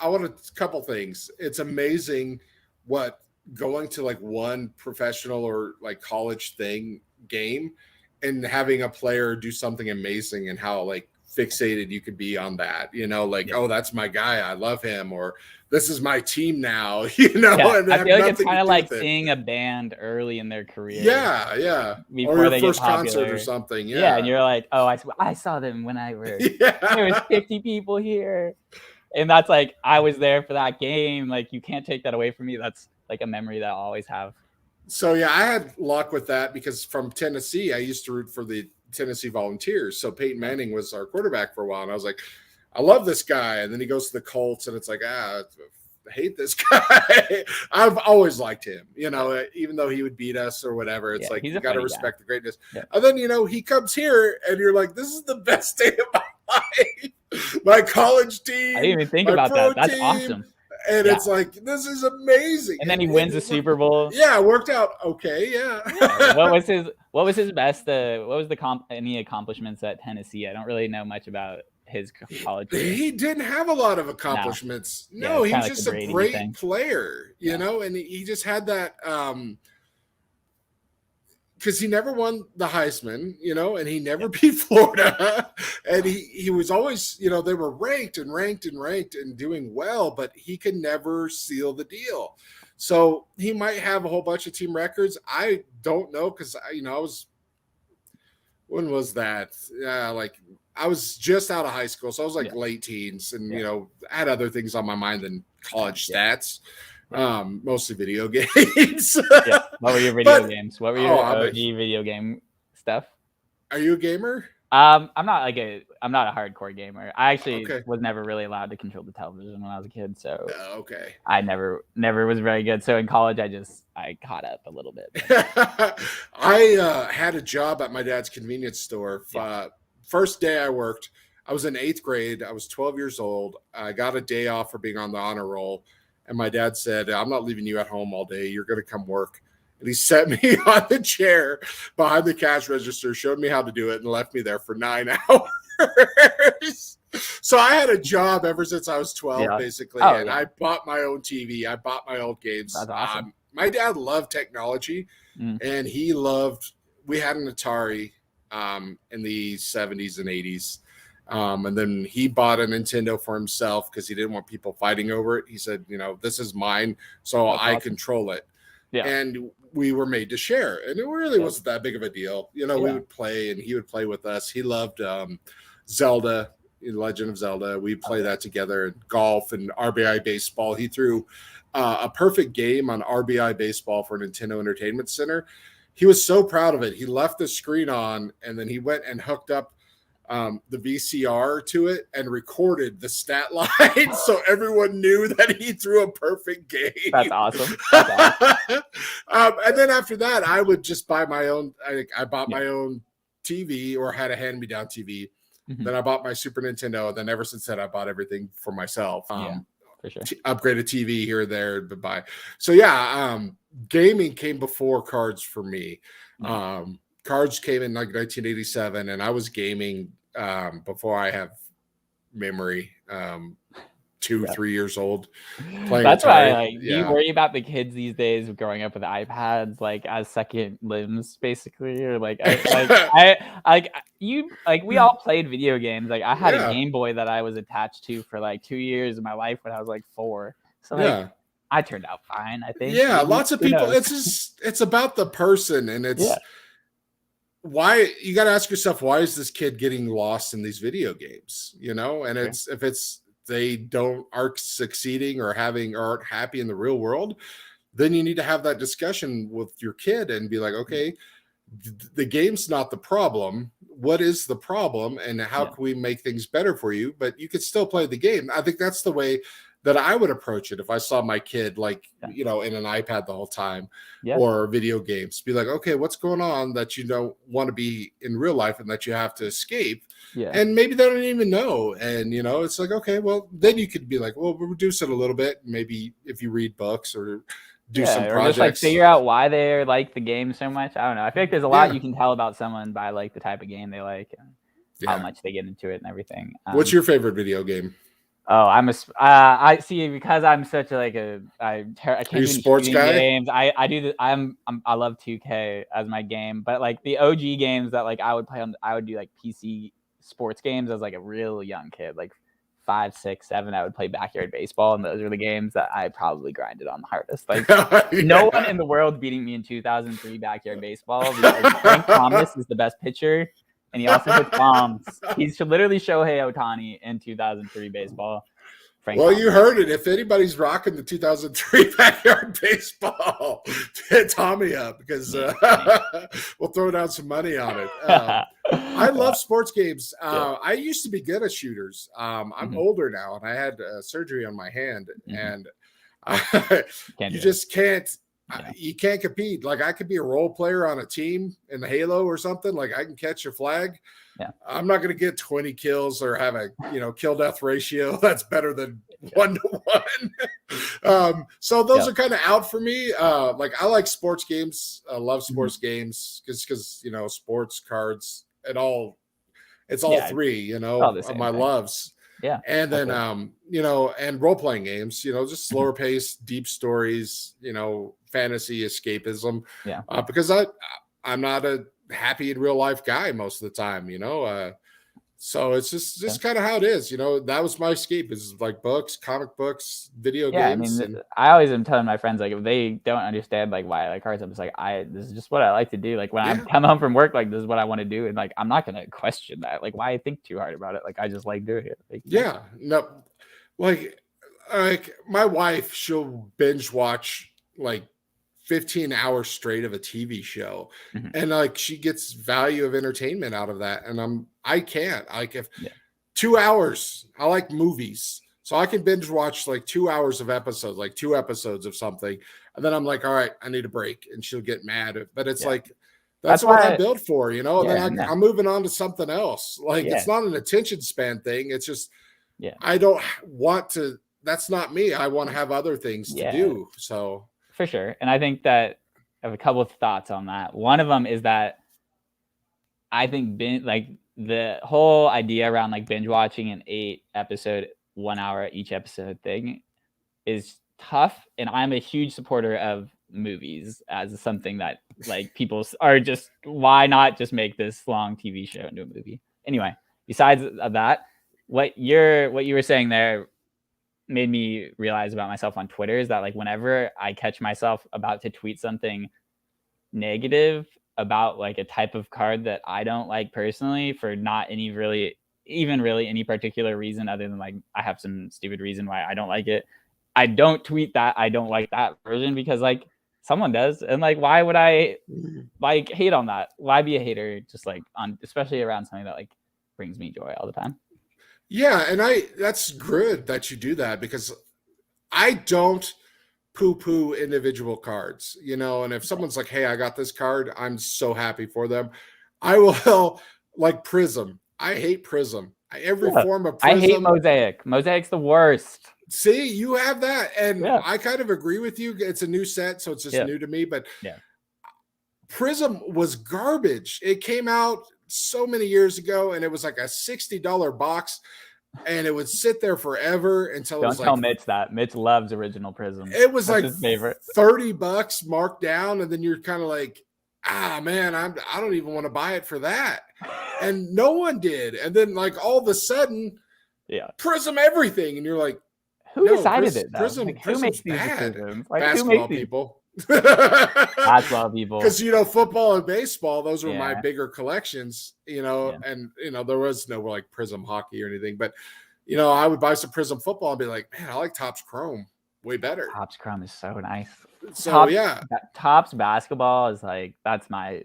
I want a couple things. It's amazing what going to like one professional or like college game and having a player do something amazing and how like fixated you could be on that, oh, that's my guy, I love him, or this is my team now, and I feel like it's kind of like seeing a band early in their career, before or your they first get popular. concert or something, and you're like, oh, I saw them when I were there was 50 people here, and that's like, I was there for that game. Like, you can't take that away from me. That's like a memory that I'll always have. So I had luck with that because from Tennessee, I used to root for the Tennessee Volunteers. So Peyton Manning was our quarterback for a while, and I was like, I love this guy. And then he goes to the Colts, and it's like, I hate this guy. I've always liked him, even though he would beat us or whatever. It's like, you got to respect the greatness. Yeah. And then, he comes here, and you're like, this is the best day of my life. My college team. I didn't even think about that. That's awesome. And it's like, this is amazing. And then he wins the Super Bowl. Yeah, it worked out okay. Yeah. What was his best? What was any accomplishments at Tennessee? I don't really know much about his college career. He didn't have a lot of accomplishments. No, he was just a great player, and he just had that because he never won the Heisman, and he never beat Florida. And he was always, they were ranked and doing well, but he could never seal the deal. So he might have a whole bunch of team records. I don't know, because when was that? I was just out of high school, so I was like late teens, and I had other things on my mind than college stats. Mostly video games. What were your video games? What were your OG video game stuff? Are you a gamer? I'm not a hardcore gamer. I actually was never really allowed to control the television when I was a kid, so I never was very good. So in college, I caught up a little bit. I had a job at my dad's convenience store. First day I worked, I was in 8th grade. I was 12 years old. I got a day off for being on the honor roll. And my dad said, I'm not leaving you at home all day. You're going to come work. And he set me on the chair behind the cash register, showed me how to do it, and left me there for 9 hours. So I had a job ever since I was 12, basically. I bought my own TV. I bought my own games. That's awesome. My dad loved technology, and we had an Atari in the 70s and 80s. And then he bought a Nintendo for himself because he didn't want people fighting over it. He said, this is mine, so I control it. Yeah. And we were made to share. And it really wasn't that big of a deal. We would play, and he would play with us. He loved Zelda, Legend of Zelda. We'd play that together, and golf and RBI baseball. He threw a perfect game on RBI baseball for Nintendo Entertainment Center. He was so proud of it. He left the screen on, and then he went and hooked up the VCR to it and recorded the stat line so everyone knew that he threw a perfect game. That's awesome. And then after that, I would just buy my own. I bought my own TV, or had a hand-me-down TV. Then I bought my Super Nintendo. Then ever since then, I bought everything for myself. for sure. Upgrade a TV here or there, but buy. So yeah, gaming came before cards for me. Cards came in like 1987, and I was gaming before I have memory. 2-3 years old playing That's Atari. why do you worry about the kids these days growing up with iPads like as second limbs basically, or we all played video games. Like I had a Game Boy that I was attached to for like 2 years of my life when I was like 4. So I turned out fine, I think. Lots of people, it's about the person, and it's why you got to ask yourself, why is this kid getting lost in these video games, and if it's they aren't succeeding or aren't happy in the real world, then you need to have that discussion with your kid and be like, okay, the game's not the problem. What is the problem, and how can we make things better for you? But you could still play the game. I think that's the way that I would approach it if I saw my kid in an iPad the whole time or video games. Be like, okay, what's going on that you don't want to be in real life and that you have to escape? And maybe they don't even know. And, it's like, okay, well, then you could be like, well, we'll reduce it a little bit. Maybe if you read books or do some projects. Or just like figure out why they like the game so much. I don't know. I feel like there's a lot you can tell about someone by like the type of game they like and how much they get into it and everything. What's your favorite video game? Oh, I see, because I'm such I can't do sports guy? games. I love 2K as my game, but like the OG games that like I would play on, I would do like PC sports games as like a real young kid, like 5, 6, 7. I would play backyard baseball, and those are the games that I probably grinded on the hardest. Like no one in the world beating me in 2003 backyard baseball, because Frank Thomas is the best pitcher. And he also hits bombs. He's literally Shohei Ohtani in 2003 baseball. You heard it. If anybody's rocking the 2003 backyard baseball, hit Tommy up, because we'll throw down some money on it. I love sports games. I used to be good at shooters. I'm older now, and I had surgery on my hand, and you just can't. You can't compete. Like, I could be a role player on a team in the Halo or something. Like, I can catch a flag. I'm not going to get 20 kills or have a kill death ratio that's better than 1-to-1. So those are kind of out for me. Like, I like sports games. I love sports games because sports cards and all. It's all three. Of my loves. And then and role playing games. Just slower pace, deep stories. Fantasy escapism, because I'm not a happy in real life guy most of the time, so it's just kind of how it is. That was my escape, is like books, comic books, video games. I always am telling my friends, like, if they don't understand like why I like cards, I'm just like, this is just what I like to do. Like when I come home from work, like this is what I want to do, and like I'm not gonna question that. Like, why think too hard about it? Like I just like doing it. Like, like my wife, she'll binge watch like 15 hours straight of a TV show, and like she gets value of entertainment out of that, and I can't. Like, if 2 hours, I like movies, so I can binge watch like 2 hours of episodes, like 2 episodes of something, and then I'm like, all right, I need a break, and she'll get mad. But it's like that's what I build for, and then I'm moving on to something else. Like it's not an attention span thing. It's just I don't want to. That's not me. I want to have other things to do. So. For sure. And I think that I have a couple of thoughts on that. One of them is that I think the whole idea around like binge watching an 8-episode, 1 hour each episode thing is tough. And I'm a huge supporter of movies as something that like people are just, why not just make this long TV show into a movie? Anyway, besides that, what you were saying there made me realize about myself on Twitter is that like whenever I catch myself about to tweet something negative about like a type of card that I don't like personally, for not any really any particular reason other than like I have some stupid reason why I don't like it, I don't tweet that I don't like that version, because like someone does, and like why would I like hate on that? Why be a hater just like on, especially around something that like brings me joy all the time? Yeah, and that's good that you do that, because I don't poo-poo individual cards, and if someone's like, hey, I got this card, I'm so happy for them. I will like Prism. I hate Prism. every form of I hate prism. mosaic. Mosaic's the worst. See, you have that, and Yeah. I kind of agree with you. It's a new set, so it's just new to me. But yeah, Prism was garbage. It came out so many years ago, and it was like a $60 box, and it would sit there forever until it was don't tell like Mitch that. Mitch loves original Prism. it was That's like his favorite. $30 marked down, and then you're kind of like, man, I don't even want to buy it for that. And no one did. And then like all of a sudden, Prism everything, and you're like, who decided it? Though? Prism, like, who makes these bad. decisions? Like, basketball who makes people. Basketball people. Because football and baseball, those were my bigger collections. And there was no like Prism hockey or anything, but I would buy some Prism football and be like, man, I like Topps Chrome way better. Topps Chrome is so nice. So Topps basketball is like that's my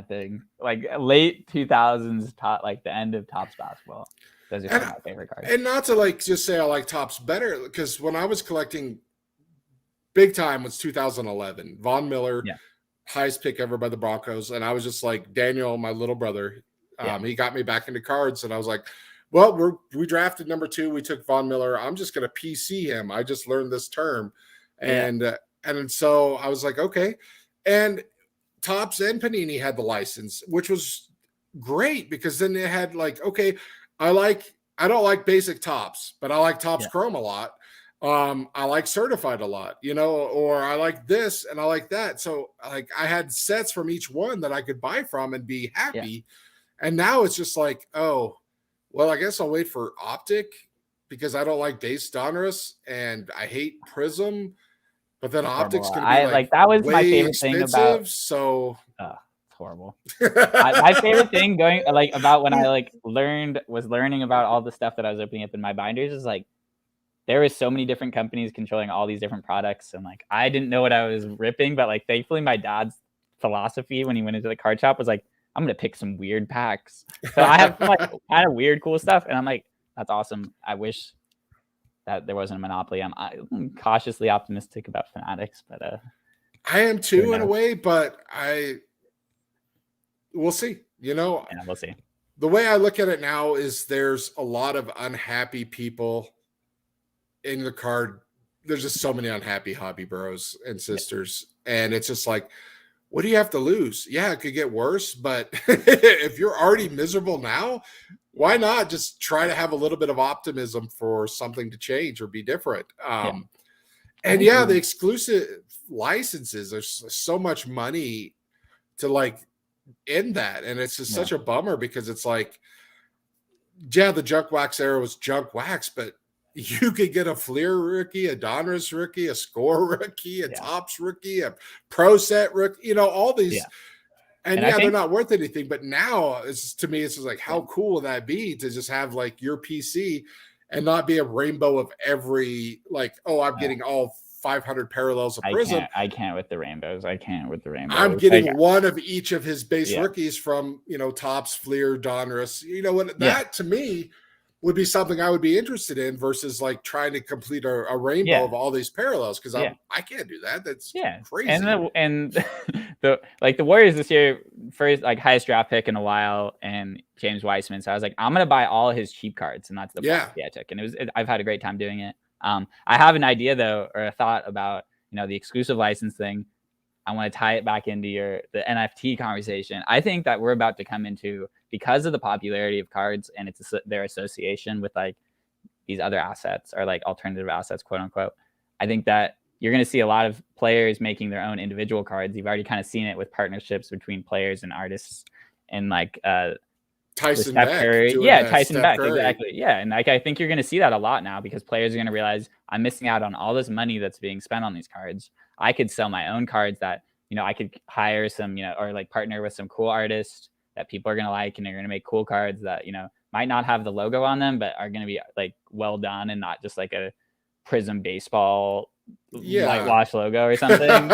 thing. Like late 2000s, like the end of Topps basketball. Those are some of my favorite cards. And not to like just say I like Topps better, because when I was collecting big time was 2011. Von Miller, highest pick ever by the Broncos, and I was just like Daniel, my little brother. He got me back into cards, and I was like, well, we drafted number 2. We took Von Miller. I'm just going to PC him. I just learned this term. And so I was like, okay. And Topps and Panini had the license, which was great, because then they had like, okay, I don't like basic Topps, but I like Topps Chrome a lot. I like certified a lot, or I like this and I like that. So like I had sets from each one that I could buy from and be happy. And now it's just like, oh, well, I guess I'll wait for Optic, because I don't like base Donruss and I hate Prism. But then Optic's going to be like that was my favorite expensive, thing about. So it's horrible. My favorite thing going like about when I like was learning about all the stuff that I was opening up in my binders is like there was so many different companies controlling all these different products, and like I didn't know what I was ripping, but like thankfully my dad's philosophy when he went into the card shop was like, I'm gonna pick some weird packs. So I have some like kind of weird, cool stuff, and I'm like, that's awesome. I wish that there wasn't a monopoly. I'm cautiously optimistic about Fanatics, but I am too in a way, but we'll see. We'll see. The way I look at it now is there's a lot of unhappy people in the card. There's just so many unhappy hobby bros and sisters, and it's just like, what do you have to lose? Yeah, it could get worse, but if you're already miserable now, why not just try to have a little bit of optimism for something to change or be different? And the exclusive licenses, there's so much money to like end that. And it's just such a bummer, because it's like, the junk wax era was junk wax, but you could get a Fleer rookie, a Donruss rookie, a Score rookie, a Topps rookie, a Pro Set rookie, all these. And they're not worth anything. But now, to me, it's just like, how cool would that be to just have like your PC and not be a rainbow of every, like, oh, I'm getting all 500 parallels of Prism. I can't with the rainbows. I'm getting one of each of his base rookies from, Topps, Fleer, Donruss. That to me would be something I would be interested in, versus like trying to complete a rainbow of all these parallels, because I can't do that. That's crazy. And the Warriors this year, first like highest draft pick in a while, and James Weissman. So I was like, I'm gonna buy all his cheap cards, and that's the policy I took. And I've had a great time doing it. I have an idea though, or a thought about the exclusive license thing. I want to tie it back into the NFT conversation. I think that we're about to come into, because of the popularity of cards and their association with like these other assets, or like alternative assets, quote unquote. I think that you're going to see a lot of players making their own individual cards. You've already kind of seen it with partnerships between players and artists, and like Tyson Beck. Tyson Beck, exactly. Yeah, and like I think you're going to see that a lot now, because players are going to realize, I'm missing out on all this money that's being spent on these cards. I could sell my own cards that I could hire some or like partner with some cool artists that people are going to like, and they're going to make cool cards that might not have the logo on them, but are going to be like well done, and not just like a Prism baseball whitewash logo or something.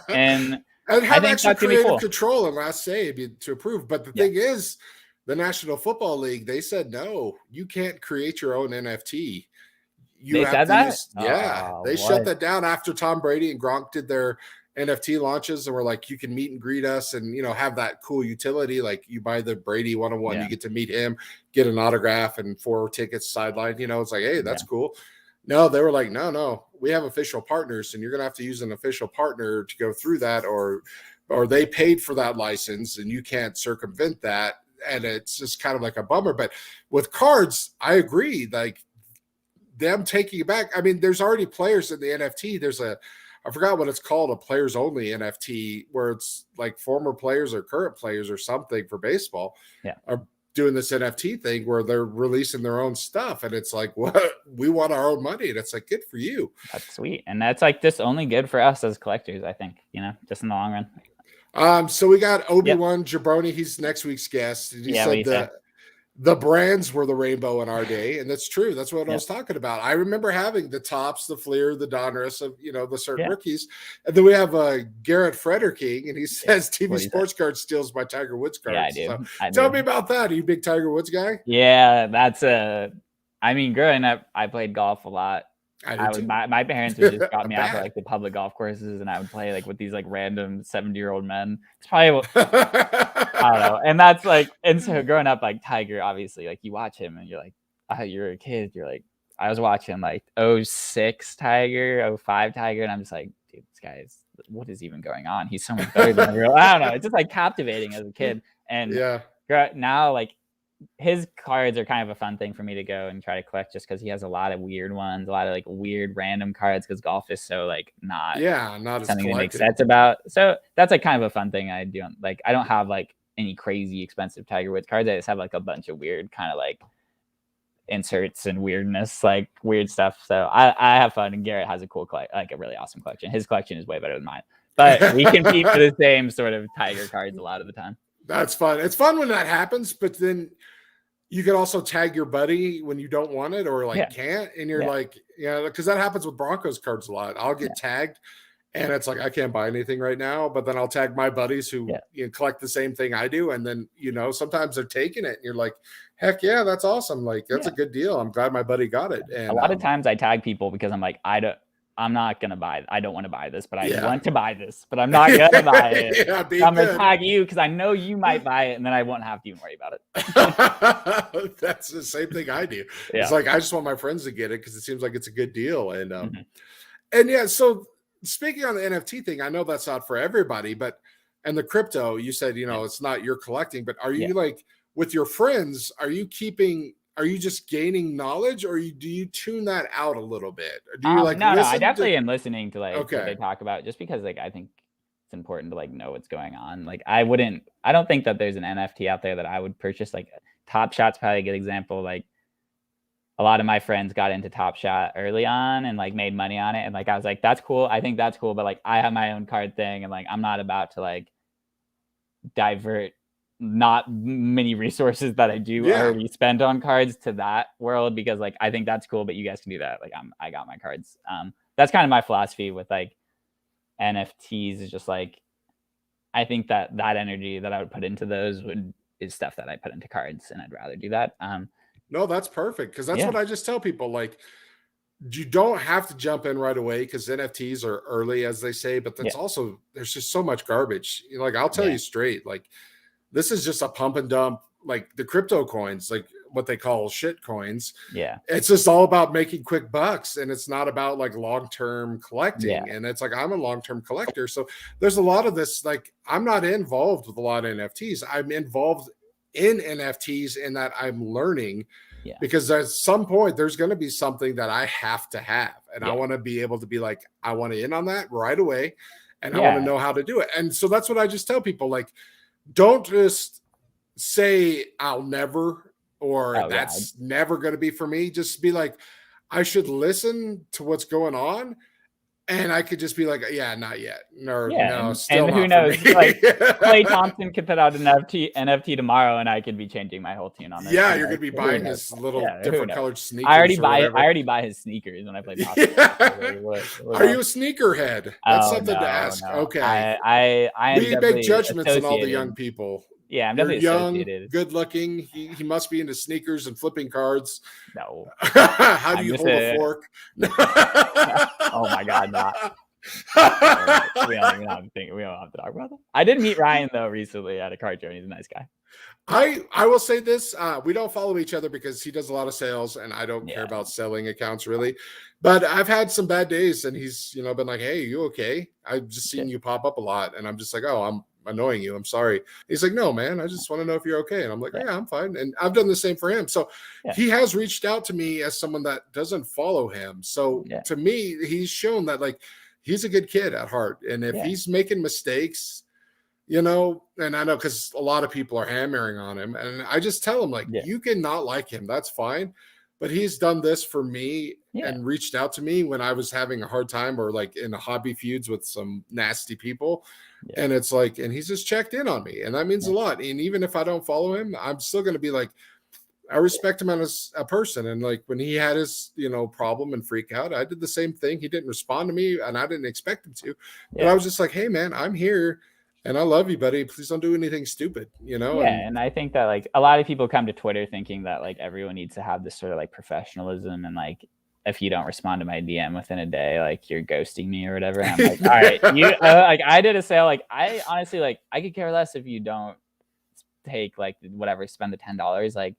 and have extra creative control and last say to approve. But the thing is, the National Football League, they said, no, you can't create your own NFT. They said that? They shut that down after Tom Brady and Gronk did their NFT launches, and we're like, you can meet and greet us and, you know, have that cool utility. Like you buy the Brady 101, you get to meet him, get an autograph and 4 tickets sidelined. You know, it's like, hey, that's cool. No, they were like, no, we have official partners and you're going to have to use an official partner to go through that, or they paid for that license and you can't circumvent that. And it's just kind of like a bummer. But with cards, I agree. Like them taking it back. I mean, there's already players in the NFT. I forgot what it's called, a players only NFT, where it's like former players or current players or something for baseball are doing this NFT thing where they're releasing their own stuff. And it's like, what? We want our own money. And it's like, good for you. That's sweet. And that's like just only good for us as collectors, I think, you know, just in the long run. So we got Obi-Wan Jabroni. He's next week's guest. He said the brands were the rainbow in our day, and that's true. That's what I was talking about. I remember having the Topps, the Fleer, the Donruss of, you know, the certain rookies. And then we have Garrett Frederking, and he says TVSportsCards steals my Tiger Woods cards. Yeah, I do. So tell me about that. Are you a big Tiger Woods guy? Yeah, I mean, growing up, I played golf a lot. My parents would just got me out to like the public golf courses, and I would play like with these like random 70-year-old men. It's probably I don't know. And that's like, and so growing up, like Tiger, obviously, like you watch him and you're like, you're a kid. You're like, I was watching like 06 Tiger, 05 Tiger, and I'm just like, dude, this guy what is even going on? He's so much better than real. I don't know. It's just like captivating as a kid. And now like his cards are kind of a fun thing for me to go and try to collect, just because he has a lot of weird ones, a lot of like weird random cards, because golf is so like not something to make sense about. So that's like kind of a fun thing I do. Like I don't have like any crazy expensive Tiger Woods cards. I just have like a bunch of weird kind of like inserts and weirdness, like weird stuff. So I have fun, and Garrett has a cool like a really awesome collection. His collection is way better than mine, but we compete for the same sort of Tiger cards a lot of the time. That's fun. It's fun when that happens, but then you can also tag your buddy when you don't want it or like can't. And you're like, because that happens with Broncos cards a lot. I'll get tagged and it's like, I can't buy anything right now, but then I'll tag my buddies who collect the same thing I do. And then, you know, sometimes they're taking it and you're like, heck yeah, that's awesome. Like, that's a good deal. I'm glad my buddy got it. And a lot of times I tag people because I'm like, I'm not going to buy it. I don't want to buy this, but I want to buy this, but I'm not going to buy it. I'm going to tag you because I know you might buy it, and then I won't have to even worry about it. That's the same thing I do. It's like, I just want my friends to get it because it seems like it's a good deal. And, and so speaking on the NFT thing, I know that's not for everybody, but, and the crypto, you said, you know, it's not your collecting, but are you like with your friends, are you just gaining knowledge, or do you tune that out a little bit? Or do you no, I definitely am listening to like what they talk about, just because like I think it's important to like know what's going on. Like I don't think that there's an NFT out there that I would purchase. Like Top Shot's probably a good example. Like a lot of my friends got into Top Shot early on and like made money on it, and like I was like, that's cool. I think that's cool, but like I have my own card thing, and like I'm not about to like divert not many resources that I do already spend on cards to that world, because like I think that's cool, but you guys can do that. Like I got my cards. That's kind of my philosophy with like NFTs, is just like I think that energy that I would put into those is stuff that I put into cards, and I'd rather do that. No, that's perfect, because that's what I just tell people. Like, you don't have to jump in right away, because NFTs are early, as they say, but that's also, there's just so much garbage. Like, I'll tell you straight, like, this is just a pump and dump, like the crypto coins, like what they call shit coins. Yeah. It's just all about making quick bucks, and it's not about like long-term collecting. Yeah. And it's like, I'm a long-term collector. So there's a lot of this, like, I'm not involved with a lot of NFTs. I'm involved in NFTs in that I'm learning, because at some point there's going to be something that I have to have. And I want to be able to be like, I want to in on that right away. And I want to know how to do it. And so that's what I just tell people, like, don't just say I'll never, or that's never going to be for me. Just be like, I should listen to what's going on, and I could just be like, not yet. No, still and who knows? Like Clay Thompson could put out an NFT tomorrow, and I could be changing my whole tune on that. Yeah, you're gonna be buying his little different colored sneakers. I already buy his sneakers when I play Thompson. Are you a sneakerhead? That's something to ask. No. Okay, I we make judgments on all the young people. Yeah, I'm definitely young, good looking. He must be into sneakers and flipping cards. No. How do you hold a fork? Oh my God, not. We don't have to talk about that. I did meet Ryan though recently at a card show, and he's a nice guy. I will say this: we don't follow each other because he does a lot of sales, and I don't care about selling accounts really. But I've had some bad days, and he's been like, "Hey, you okay? I've just seen you pop up a lot," and I'm just like, "Oh, I'm annoying you. I'm sorry." He's like, "No, man, I just want to know if you're okay," and I'm like, "Yeah, I'm fine." And I've done the same for him. So he has reached out to me as someone that doesn't follow him. So to me, he's shown that like he's a good kid at heart, and if he's making mistakes. And I know because a lot of people are hammering on him, and I just tell him like, you can not like him, that's fine, but he's done this for me and reached out to me when I was having a hard time or like in a hobby feuds with some nasty people, and it's like, and he's just checked in on me, and that means a lot. And even if I don't follow him, I'm still going to be like, I respect him as a person. And like when he had his problem and freak out, I did the same thing. He didn't respond to me, and I didn't expect him to, but I was just like, hey man, I'm here. And I love you, buddy. Please don't do anything stupid, Yeah, and I think that like a lot of people come to Twitter thinking that like everyone needs to have this sort of like professionalism, and like if you don't respond to my DM within a day, like you're ghosting me or whatever. And I'm like, all right, you like I did a sale. Like I honestly like I could care less if you don't take like whatever, spend the $10. Like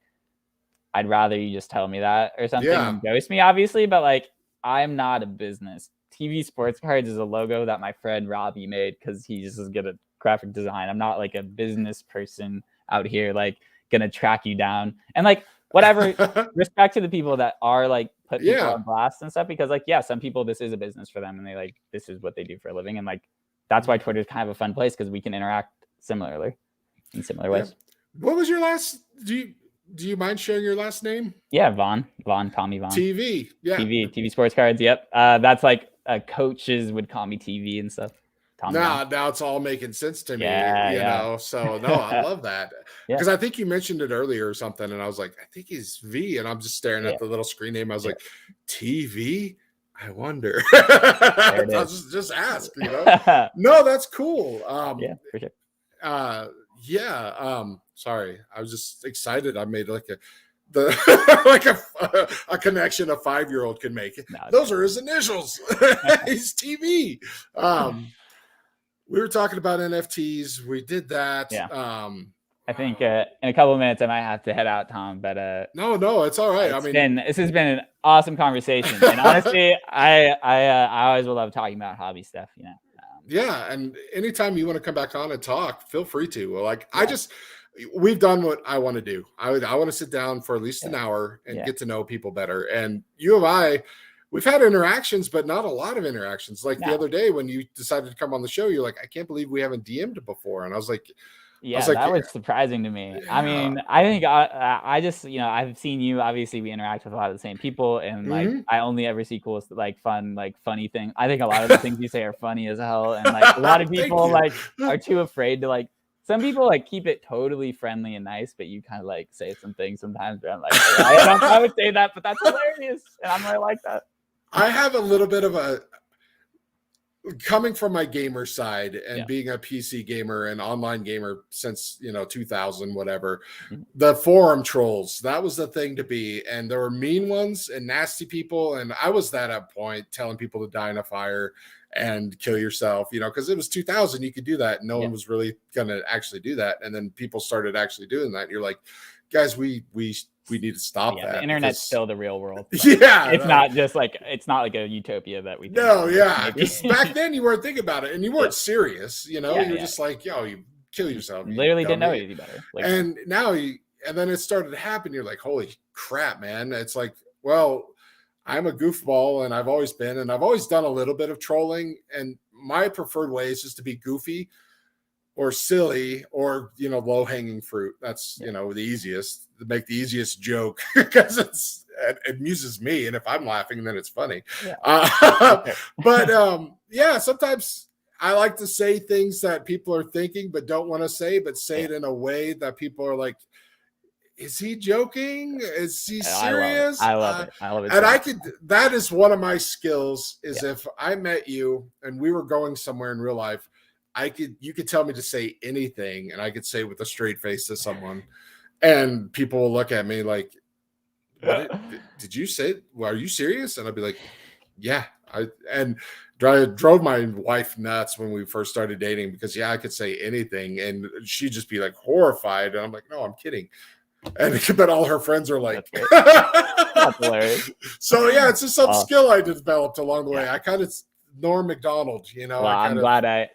I'd rather you just tell me that or something and ghost me, obviously. But like I'm not a business. TV Sports Cards is a logo that my friend Robbie made because he just is good at graphic design. I'm not like a business person out here like gonna track you down and like whatever. Respect to the people that are like put people on blast and stuff, because like some people this is a business for them and they like this is what they do for a living, and like that's why Twitter is kind of a fun place because we can interact similarly in similar ways. What was your last? Do you mind sharing your last name? Yeah, Vaughn. Call me Vaughn. TV. Yeah. TV Sports Cards. Yep. That's like coaches would call me TV and stuff. Now it's all making sense to me, So no, I love that because I think you mentioned it earlier or something, and I was like, I think he's V, and I'm just staring at the little screen name. I was like, TV. I wonder. I was just ask, No, that's cool. For sure. Sorry, I was just excited. I made like a connection a 5-year-old can make. Those are his initials. He's TV. We were talking about NFTs. We did that. I think in a couple of minutes I might have to head out, Tom. But no, it's all right. This has been an awesome conversation, and honestly, I always will love talking about hobby stuff. And anytime you want to come back on and talk, feel free to. Like we've done what I want to do. I want to sit down for at least an hour and get to know people better. And you and I. We've had interactions, but not a lot of interactions. Like the other day when you decided to come on the show, you're like, I can't believe we haven't DM'd before. And I was like, that was surprising to me. Yeah. I mean, I think I just, I've seen you, obviously we interact with a lot of the same people, and like, I only ever see cool, like fun, like funny things. I think a lot of the things you say are funny as hell. And like a lot of people like are too afraid to like, some people like keep it totally friendly and nice, but you kind of like say some things sometimes where I'm like, I would say that, but that's hilarious. And I'm really like that. I have a little bit of a coming from my gamer side and being a PC gamer and online gamer since 2000, whatever. The forum trolls, that was the thing to be, and there were mean ones and nasty people, and I was that at point telling people to die in a fire and kill yourself, because it was 2000, you could do that. No one was really gonna actually do that, and then people started actually doing that. And you're like, guys, we need to stop that. The internet's still the real world. It's not just like, it's not like a utopia that we because back then you weren't thinking about it and you weren't serious, you were just like, you kill yourself. Literally didn't know any better. And now and then it started to happen. You're like, holy crap, man. It's like, well, I'm a goofball, and I've always been, and I've always done a little bit of trolling, and my preferred way is just to be goofy or silly or low hanging fruit. That's the easiest, to make the easiest joke because it amuses me, and if I'm laughing then it's funny. But sometimes I like to say things that people are thinking but don't want to say, but say it in a way that people are like, is he joking? Is he serious? I love it. And that is one of my skills is if I met you and we were going somewhere in real life, you could tell me to say anything, and I could say it with a straight face to someone, and people will look at me like, did you say, well, are you serious? And I'll be like, Yeah, I drove my wife nuts when we first started dating because I could say anything and she'd just be like horrified, and I'm like, no, I'm kidding. And but all her friends are like, That's hilarious. So yeah, it's just some skill I developed along the way. I kind of Norm Macdonald, Well, I'm glad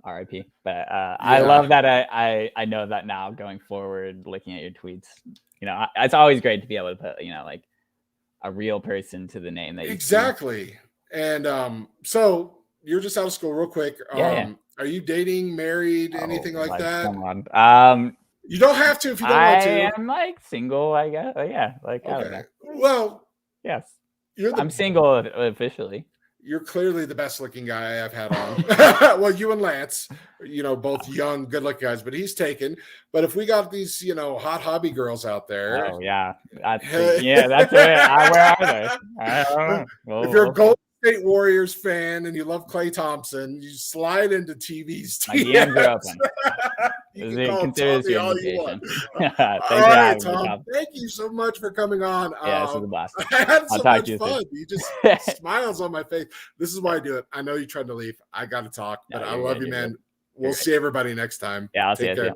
RIP, but I love that I know that now going forward, looking at your tweets. It's always great to be able to put like a real person to the name that you exactly. See. And so you're just out of school, real quick. Are you dating, married, anything like that? Come on. You don't have to if you don't want to. I am like single, I guess. Yeah, like okay. I don't know. Well, yes, I'm single officially. You're clearly the best looking guy I've had on. Well, you and Lance, both young, good looking guys, but he's taken. But if we got these, hot hobby girls out there. Oh, yeah. That's it. Where are they? I don't know. If you're a Golden State Warriors fan and you love Clay Thompson, you slide into TV's. My DMs are open. You can call Tommy all you want. All right, Tom. Thank you so much for coming on. Yeah, this was a blast. I had so much fun. You just smiles on my face. This is why I do it. I know you tried to leave. I got to talk, but I love you, man. We'll see everybody next time. Yeah, I'll see you.